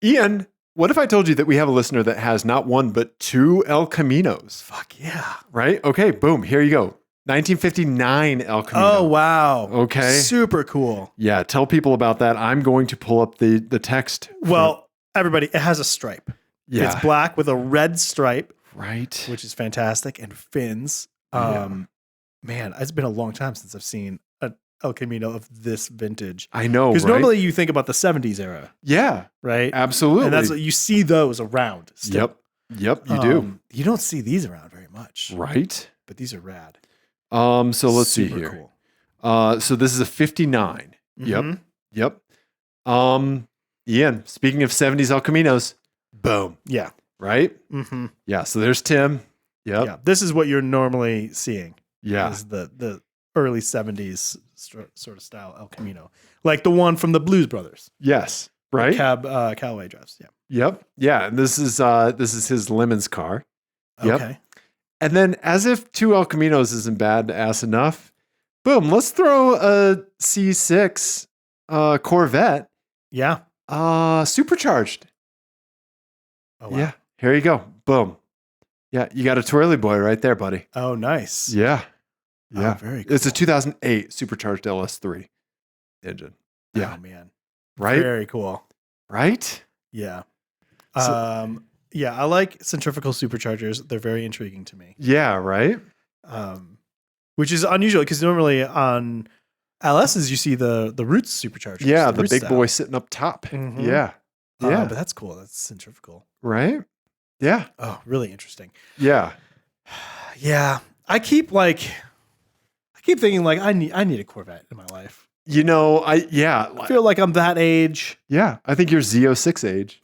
Ian, what if I told you that we have a listener that has not one, but 2 El Caminos? Fuck yeah. Right? Okay. Boom. Here you go. 1959 El Camino. Oh, wow. Okay. Super cool. Yeah. Tell people about that. I'm going to pull up the text. Well, everybody, it has a stripe. Yeah. It's black with a red stripe. Right. Which is fantastic. And fins. Man, it's been a long time since I've seen an El Camino of this vintage. I know, because right? normally you think about the 70s era. Yeah. Right? Absolutely. And that's what you see those around still. Yep, you do. You don't see these around very much. Right. But these are rad. So let's see Super here. Cool. So this is a 59. Mm-hmm. Yep. Ian, speaking of 70s El Caminos, boom. Yeah. Right? Mm-hmm. Yeah. So there's Tim. Yep. Yeah. This is what you're normally seeing. Yeah. Is the early 70s sort of style El Camino, like the one from the Blues Brothers. Yes. Right. Callaway drives. Yeah. Yep. Yeah. And this is his Lemons car. Yep. Okay. And then, as if two El Caminos isn't bad ass enough, boom, let's throw a C6 Corvette. Yeah. Supercharged. Oh, wow. Yeah. Here you go. Boom. Yeah. You got a twirly boy right there, buddy. Oh, nice. Yeah. Yeah. Oh, very cool. It's a 2008 supercharged LS3 engine. Yeah. Oh, man. Right. Very cool. Right. Yeah. So- Yeah, I like centrifugal superchargers. They're very intriguing to me. Yeah. Right. Which is unusual because normally on LSs you see the Roots superchargers. Yeah. The Roots big style. boy sitting up top. Mhm. Yeah. Yeah. But that's cool. That's centrifugal. Right. Yeah. Oh, really interesting. Yeah. Yeah. I keep thinking like I need a Corvette in my life. You know, I feel like I'm that age. Yeah. I think you're Z06 age.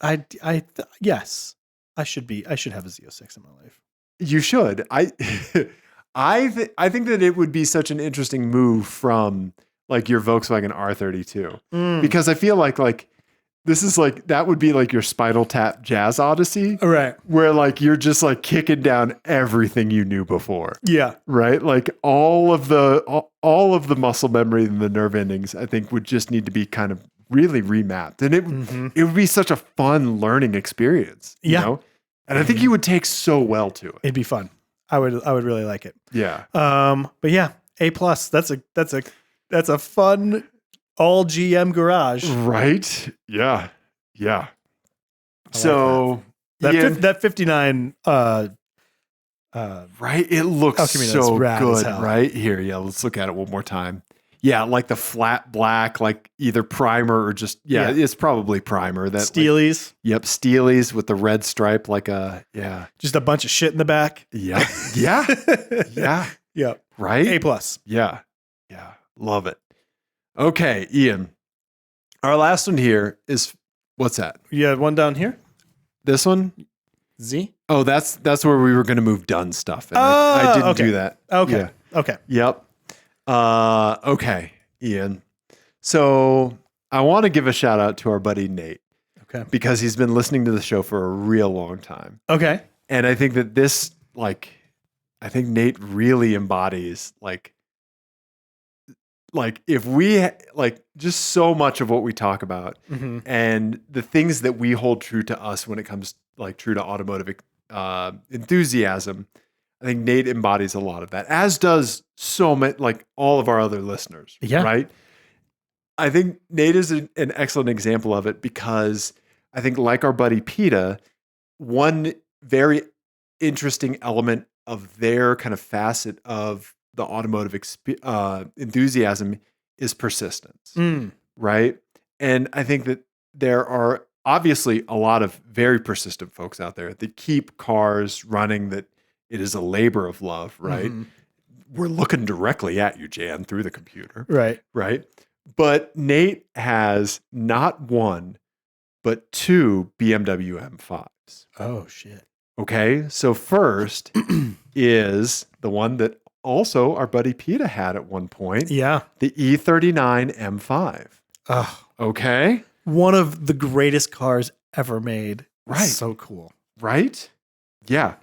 Yes. I should have a Z06 in my life. You should. I think that it would be such an interesting move from like your Volkswagen R32 because I feel like this is like that would be like your Spinal Tap Jazz Odyssey, Right. where like you're just like kicking down everything you knew before. Yeah. Right? Like all of the muscle memory and the nerve endings I think would just need to be kind of really remapped. And it would be such a fun learning experience, you know? And I think you would take so well to it. It'd be fun. I would really like it. Yeah. But yeah, A+. That's a fun all GM garage. Right? Yeah. Yeah. So that 59 right, it looks El Camino's so rad as good hell. right here. Yeah, let's look at it one more time. Yeah, like the flat black, like either primer or just it's probably primer. That Steelies. Like, yep, Steelies with the red stripe, like just a bunch of shit in the back. Yep. Yeah. Yeah. Yep. Right? A+. Yeah. Yeah. Love it. Okay, Ian. Our last one here is what's that? You had one down here? This one? Z? Oh, that's where we were going to move done stuff. And I didn't do that. Okay. Yeah. Okay. Yep. Okay, Ian. So I want to give a shout out to our buddy Nate. Okay. Because he's been listening to the show for a real long time. Okay. And I think that this, I think Nate really embodies like if we just so much of what we talk about and the things that we hold true to us when it comes true to automotive enthusiasm. I think Nate embodies a lot of that, as does so many, all of our other listeners. Yeah. Right. I think Nate is an excellent example of it because I think, like our buddy PETA, one very interesting element of their kind of facet of the automotive enthusiasm is persistence. Right. And I think that there are obviously a lot of very persistent folks out there that keep cars running, that it is a labor of love, right? We're looking directly at you, Jan, through the computer. Right. Right. But Nate has not one, but two BMW M5s. Oh, shit. Okay. So first is the one that also our buddy PETA had at one point. Yeah. The E39 M5. Oh, Okay. one of the greatest cars ever made. Right. So cool. Right? Yeah.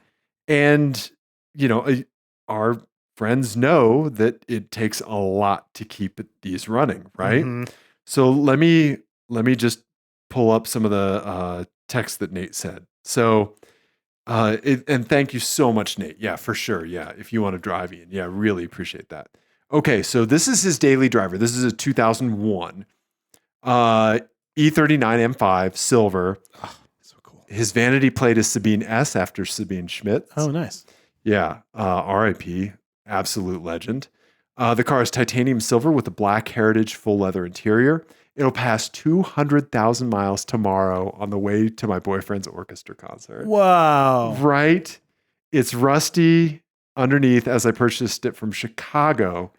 And, our friends know that it takes a lot to keep these running, right? So let me just pull up some of the text that Nate said. So, and thank you so much, Nate. Yeah, for sure. Yeah. If you want to drive Ian. Yeah, really appreciate that. Okay. So this is his daily driver. This is a 2001 E39 M5 silver. Oh, so cool. His vanity plate is Sabine S after Sabine Schmidt. Oh, nice. Yeah. RIP. Absolute legend. The car is titanium silver with a black heritage full leather interior. It'll pass 200,000 miles tomorrow on the way to my boyfriend's orchestra concert. Wow. Right? It's rusty underneath as I purchased it from Chicago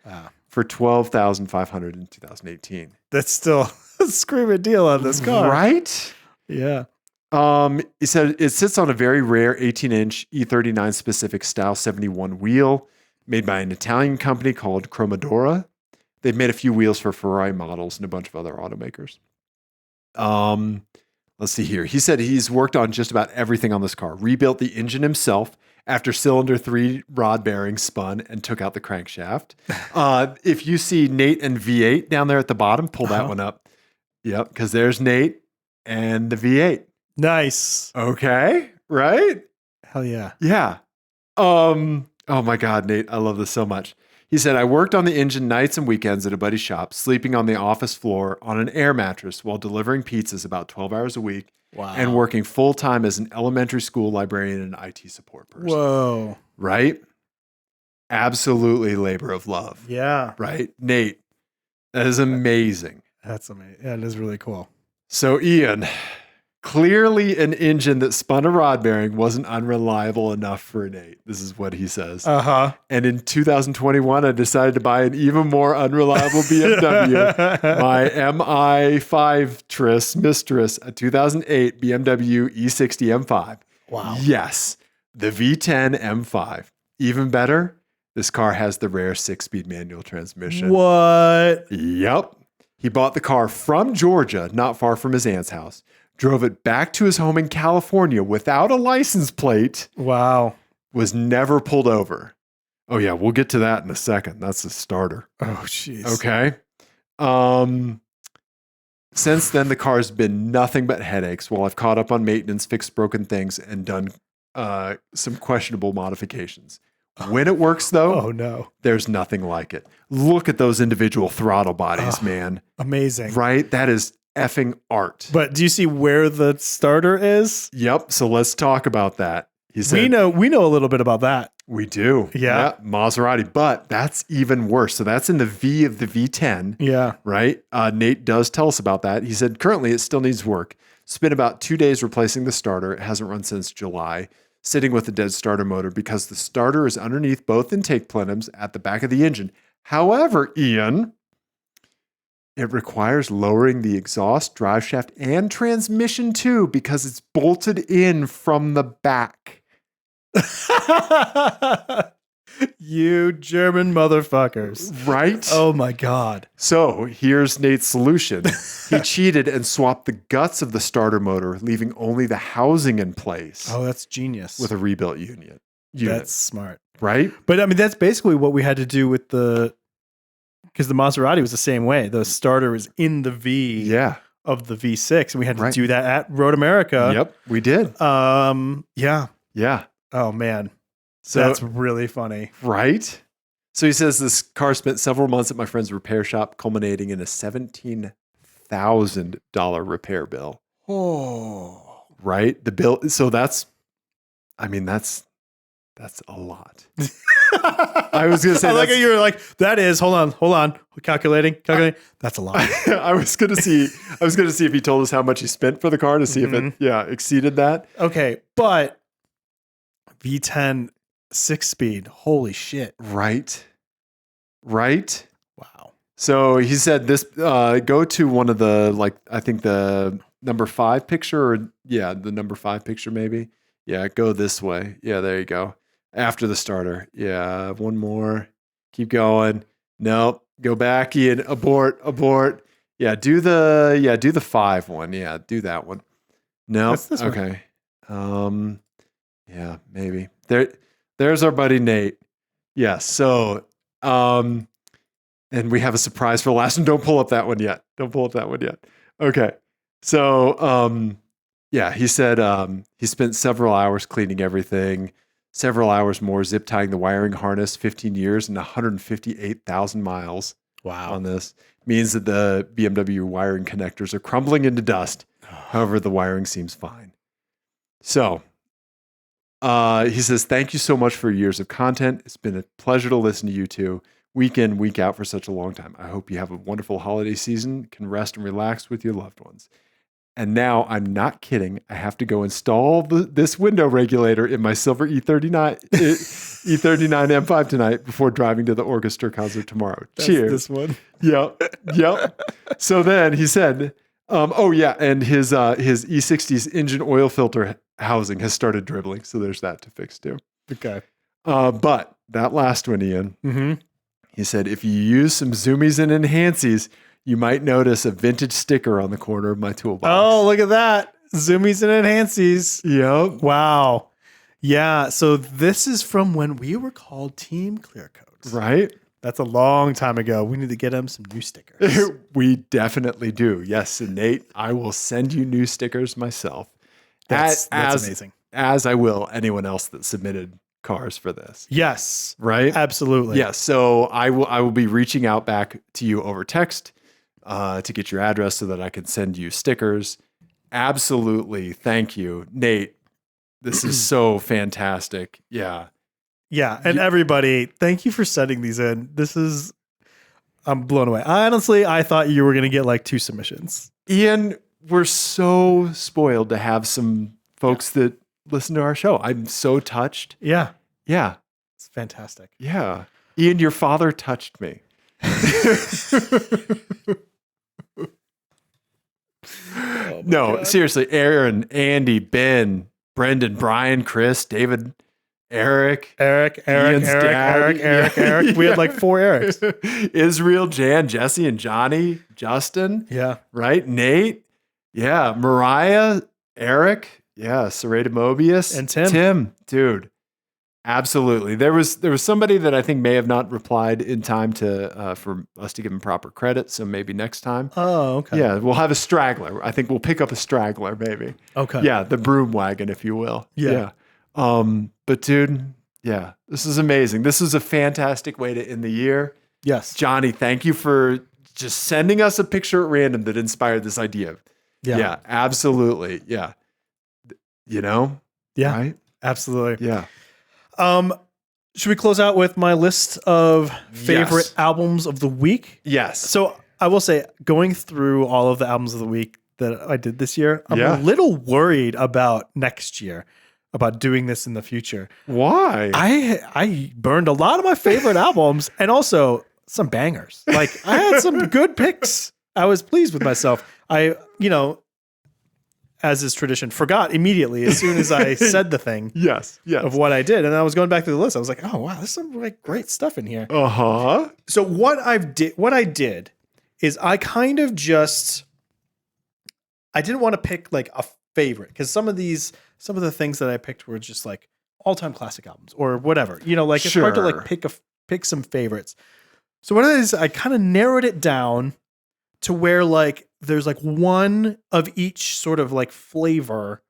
for $12,500 in 2018. That's still a screaming deal on this car. Right? Yeah. He said it sits on a very rare 18-inch E39 specific style 71 wheel. made by an Italian company called Cromadora. They've made a few wheels for Ferrari models and a bunch of other automakers. Let's see here. He said he's worked on just about everything on this car. Rebuilt the engine himself after cylinder 3 rod bearings spun and took out the crankshaft. If you see Nate and V8 down there at the bottom, pull that one up. Yep, because there's Nate and the V8. Nice. Okay, right? Hell yeah. Yeah. Oh my God, Nate, I love this so much. He said, I worked on the engine nights and weekends at a buddy's shop, sleeping on the office floor on an air mattress while delivering pizzas about 12 hours a week. Wow. And working full-time as an elementary school librarian and IT support person. Whoa. Right? Absolutely labor of love. Yeah. Right? Nate, that is amazing. That's amazing. Yeah, it is really cool. So Ian, clearly an engine that spun a rod bearing wasn't unreliable enough for Nate. This is what he says. Uh-huh. And in 2021, I decided to buy an even more unreliable BMW, my MI5 Mistress, a 2008 BMW E60 M5. Wow. Yes, the V10 M5. Even better, this car has the rare 6-speed manual transmission. What? Yep. He bought the car from Georgia, not far from his aunt's house. Drove it back to his home in California without a license plate. Wow. Was never pulled over. Oh yeah, we'll get to that in a second. That's the starter. Oh, jeez. Okay. Since then, the car's been nothing but headaches while I've caught up on maintenance, fixed broken things, and done some questionable modifications. When it works, though, oh no, there's nothing like it. Look at those individual throttle bodies, man. Amazing. Right? That is effing art. But do you see where the starter is? Yep. So let's talk about that. He said, we know a little bit about that. We do. Yeah. Maserati. But that's even worse. So that's in the V of the V10. Yeah. Right? Nate does tell us about that. He said, currently it still needs work. Spent about 2 days replacing the starter. It hasn't run since July. Sitting with a dead starter motor because the starter is underneath both intake plenums at the back of the engine. However, Ian, it requires lowering the exhaust, drive shaft, and transmission too because it's bolted in from the back. You German motherfuckers. Right? Oh my God. So here's Nate's solution. He cheated and swapped the guts of the starter motor, leaving only the housing in place. Oh, that's genius. With a rebuilt unit. That's smart. Right? But I mean, that's basically what we had to do with because the Maserati was the same way. The starter is in the V of the V6, and we had to do that at Road America. Yep, we did. Yeah. Yeah. Oh man. So that's really funny. Right? So he says this car spent several months at my friend's repair shop, culminating in a $17,000 repair bill. Oh. Right? The bill. So that's a lot. I was going to say, I like how you were like, that is, hold on. Calculating. That's a lot. I was going to see if he told us how much he spent for the car to see if it, exceeded that. Okay. But V10 6-speed. Holy shit. Right. Wow. So he said this, go to one of the, I think the number 5 picture the number 5 picture maybe. Yeah. Go this way. Yeah. There you go. After the starter. Yeah. One more. Keep going. Nope. Go back in. Abort. Yeah. Do the 5 one. Yeah. Do that one. No. Nope. Okay. Yeah, maybe. There's our buddy Nate. Yes. So, and we have a surprise for the last one. Don't pull up that one yet. Okay. So, he said he spent several hours cleaning everything, several hours more zip tying the wiring harness, 15 years and 158,000 miles. Wow. On this means that the BMW wiring connectors are crumbling into dust. However, the wiring seems fine. So, he says, thank you so much for years of content. It's been a pleasure to listen to you two week in, week out for such a long time. I hope you have a wonderful holiday season, can rest and relax with your loved ones. And now I'm not kidding. I have to go install this window regulator in my silver E39 M5 tonight before driving to the orchestra concert tomorrow. Cheers. This one. Yep. So then he said, and his E60's engine oil filter housing has started dribbling, so there's that to fix too. Okay. But that last one, Ian. Mm-hmm. He said, if you use some zoomies and enhancies, you might notice a vintage sticker on the corner of my toolbox. Oh, look at that. Zoomies and enhancies. Yep. Wow. Yeah. So this is from when we were called Team Clear Coat. Right? That's a long time ago. We need to get him some new stickers. We definitely do. Yes. And Nate, I will send you new stickers myself. That's amazing. As I will anyone else that submitted cars for this. Yes. Right? Absolutely. Yes. So I will be reaching out back to you over text to get your address so that I can send you stickers. Absolutely. Thank you, Nate. This is so fantastic. Yeah. Yeah. And everybody, thank you for sending these in. I'm blown away. Honestly, I thought you were going to get like 2 submissions. Ian, we're so spoiled to have some folks that listen to our show. I'm so touched. Yeah. Yeah. It's fantastic. Yeah. Ian, your father touched me. No, seriously. Aaron, Andy, Ben, Brendan, Brian, Chris, David, Eric. Eric. Ian's dad. Eric. We had like 4 Erics. Israel, Jan, Jesse, and Johnny, Justin. Yeah. Right? Nate. Yeah. Mariah, Eric. Yeah. Serrated Mobius. And Tim. Tim, dude. Absolutely. There was somebody that I think may have not replied in time to for us to give him proper credit. So maybe next time. Oh, okay. Yeah, we'll have a straggler. I think we'll pick up a straggler, maybe. Okay. Yeah, the broom wagon, if you will. Yeah. But dude, yeah, this is amazing. This is a fantastic way to end the year. Yes. Johnny, thank you for just sending us a picture at random that inspired this idea. Yeah, absolutely. Yeah. You know? Yeah. Right? Absolutely. Yeah. Should we close out with my list of favorite albums of the week? Yes. So I will say, going through all of the albums of the week that I did this year, I'm a little worried about next year, about doing this in the future. Why? I burned a lot of my favorite albums and also some bangers. Like I had some good picks. I was pleased with myself. As is tradition, forgot immediately as soon as I said the thing. Yes. Of what I did. And I was going back through the list. I was like, oh wow, there's some like great stuff in here. Uh-huh. So what I did is I kind of I didn't want to pick like a favorite, because some of the things that I picked were just like all-time classic albums or whatever. Like it's hard to like pick some favorites. So what it is, I kind of narrowed it down to where like there's like one of each sort of like flavor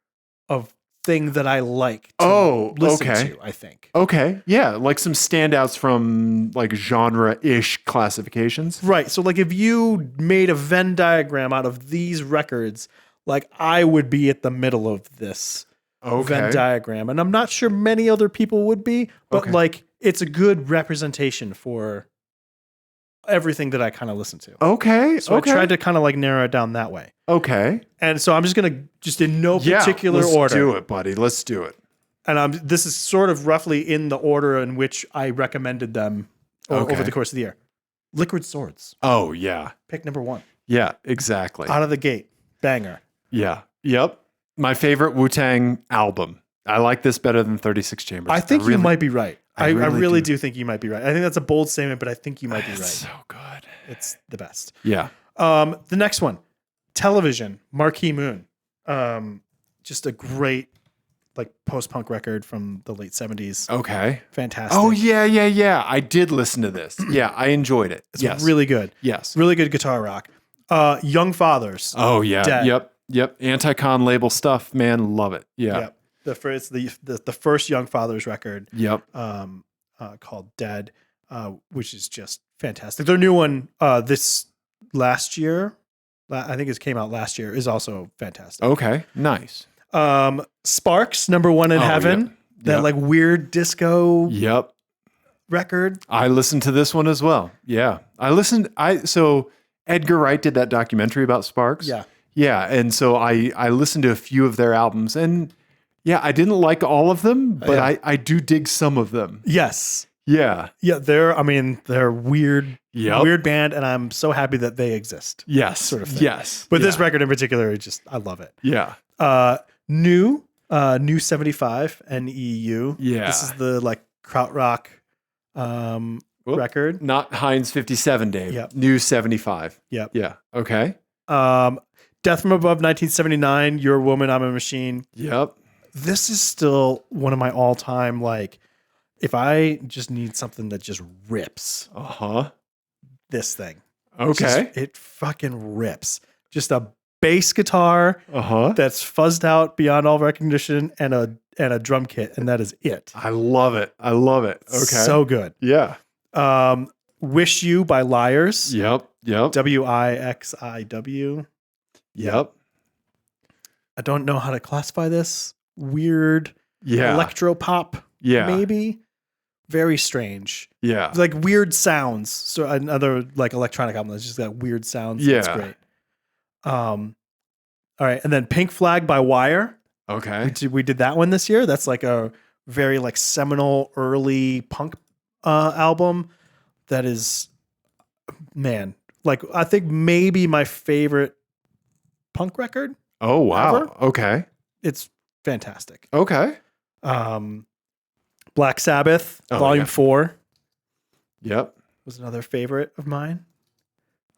of thing that I like to listen to, I think. Okay. Yeah. Like some standouts from like genre-ish classifications. Right. So like if you made a Venn diagram out of these records, like I would be at the middle of this Venn diagram. And I'm not sure many other people would be, but like it's a good representation for everything that I kind of listen to. Okay. So I tried to kind of like narrow it down that way. Okay. And so I'm just going to just in no particular order. Let's do it, buddy. Let's do it. And this is sort of roughly in the order in which I recommended them over the course of the year. Liquid Swords. Oh, yeah. Pick number 1. Yeah, exactly. Out of the gate. Banger. Yeah. Yep. My favorite Wu-Tang album. I like this better than 36 Chambers. I think you might be right. I really do think you might be right. I think that's a bold statement, but I think you might be right. So good. It's the best. Yeah. The next one, Television, Marquee Moon. Just a great like post-punk record from the late 70s. Okay. Fantastic. Oh, yeah. I did listen to this. Yeah, I enjoyed it. It's really good. Yes. Really good guitar rock. Young Fathers. Oh, yeah. Dead. Yep. Anti-con label stuff, man. Love it. Yeah. Yep. The first Young Fathers record. Yep. Called Dead, which is just fantastic. Their new one this last year, I think it came out last year, is also fantastic. Okay. Nice. Sparks, Number 1 in Heaven. Yep. That like weird disco record. I listened to this one as well. Yeah. So Edgar Wright did that documentary about Sparks. Yeah. Yeah. And so I listened to a few of their albums, and yeah, I didn't like all of them, but I do dig some of them. Yes. Yeah. Yeah. They're weird band, and I'm so happy that they exist. Yes. Sort of thing. Yes. But this record in particular, I love it. Yeah. New 75 NEU. Yeah. This is the like krautrock record. Not Heinz 57, Dave. Yep. New 75. Yep. Yeah. Okay. Death from Above 1979, You're a Woman, I'm a Machine. Yep. This is still one of my all-time, like, if I just need something that just rips, this thing. Okay. It fucking rips. Just a bass guitar that's fuzzed out beyond all recognition and a drum kit, and that is it. I love it. Okay. So good. Yeah. Wish You by Liars. Yep. Wixiw. Yep. I don't know how to classify this. Weird electro pop. Yeah. Maybe. Very strange. Yeah. It's like weird sounds. So another like electronic album that's just got weird sounds. Yeah. It's great. All right. And then Pink Flag by Wire. Okay. We did that one this year. That's like a very like seminal early punk album that is, man, like I think maybe my favorite punk record. Oh, wow. Ever. Okay. It's fantastic. Okay. Black Sabbath, Volume 4. Yep. Was another favorite of mine.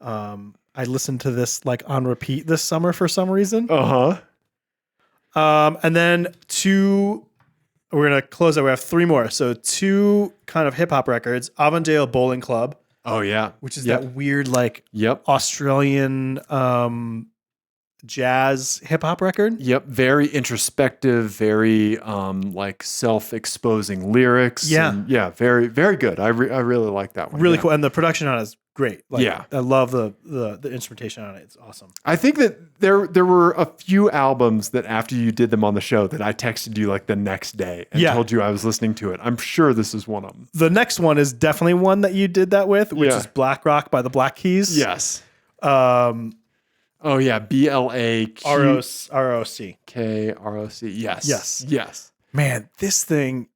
I listened to this like on repeat this summer for some reason. And then we're going to close out. We have 3 more. So 2 kind of hip hop records, Avondale Bowling Club. Oh yeah. Which is that weird, like Australian, jazz hip hop record. Yep. Very introspective, very, like self-exposing lyrics. Yeah. And very, very good. I really like that one. Really cool. And the production on it is great. Like, I love the instrumentation on it. It's awesome. I think that there were a few albums that after you did them on the show that I texted you like the next day and told you I was listening to it. I'm sure this is one of them. The next one is definitely one that you did that with, which is Black Rock by the Black Keys. Yes. Oh yeah, BLAROC. Yes. Man, this thing,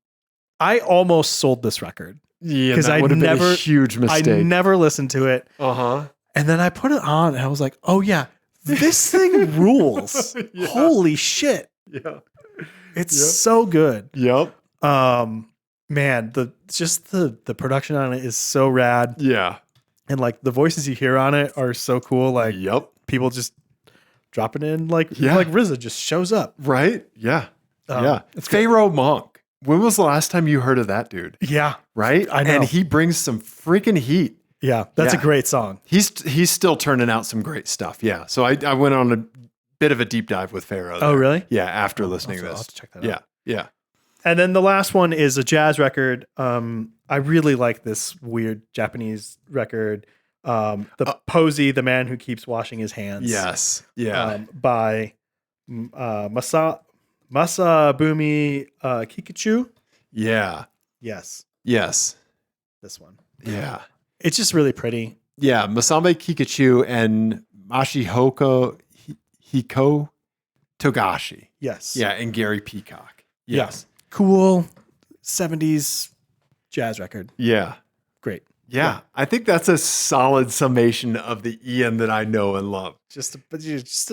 I almost sold this record. Yeah, because I would have been a huge mistake. I never listened to it. And then I put it on and I was like, oh yeah, this thing rules. Holy shit. Yeah. It's so good. Yep. Man, the production on it is so rad. Yeah. And like the voices you hear on it are so cool. Like people just dropping in like RZA just shows up. Right. Yeah. It's Pharaoh Monk. When was the last time you heard of that dude? Yeah. Right? I know. And he brings some freaking heat. Yeah. That's a great song. He's still turning out some great stuff. Yeah. So I went on a bit of a deep dive with Pharaoh there. Oh, really? Yeah. After listening to this. I'll have to check that out. Yeah. And then the last one is a jazz record. I really like this weird Japanese record. Posey, the Man Who Keeps Washing His Hands. Yes. Yeah. By Masabumi Kikuchi. Yeah. Yes. This one. Yeah. It's just really pretty. Yeah. Masambe Kikuchi and Mashihoko Hiko Togashi. Yes. Yeah. And Gary Peacock. Yes. Yeah. Cool 70s jazz record. Yeah. Great. Yeah. I think that's a solid summation of the Ian that I know and love. Just a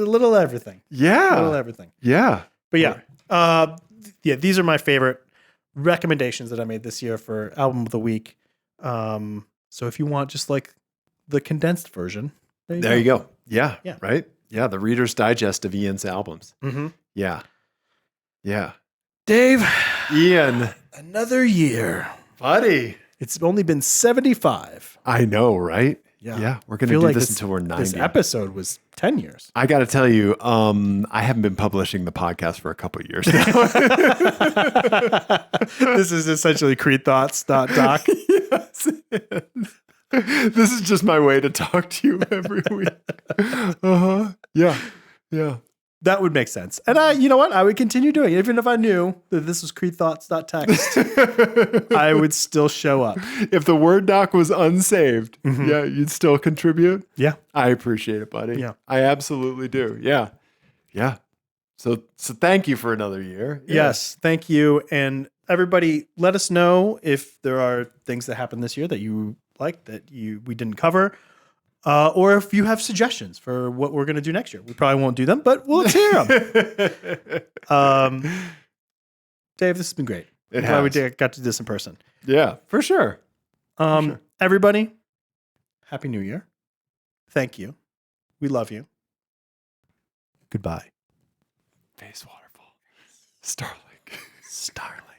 little everything. Yeah. A little everything. Yeah. But these are my favorite recommendations that I made this year for album of the week. So if you want just like the condensed version, there you go. Yeah. Right. Yeah. The Reader's Digest of Ian's albums. Mm-hmm. Yeah. Dave. Ian. Another year. Buddy. It's only been 75. I know, right? Yeah. We're going to do this until we're 90. This episode was 10 years. I got to tell you, I haven't been publishing the podcast for a couple of years now. This is essentially creedthoughts.doc. Yes. This is just my way to talk to you every week. Yeah. That would make sense. And you know what? I would continue doing it. Even if I knew that this was creedthoughts.text, I would still show up. If the Word doc was unsaved, you'd still contribute. Yeah. I appreciate it, buddy. Yeah. I absolutely do. Yeah. So thank you for another year. Yes. Thank you. And everybody, let us know if there are things that happened this year that you like that we didn't cover. Or if you have suggestions for what we're going to do next year. We probably won't do them, but let's hear them. Dave, this has been great. I'm glad we got to do this in person. Yeah, for sure. Sure. Everybody, Happy New Year. Thank you. We love you. Goodbye. Face waterfall. Starlink. Starling.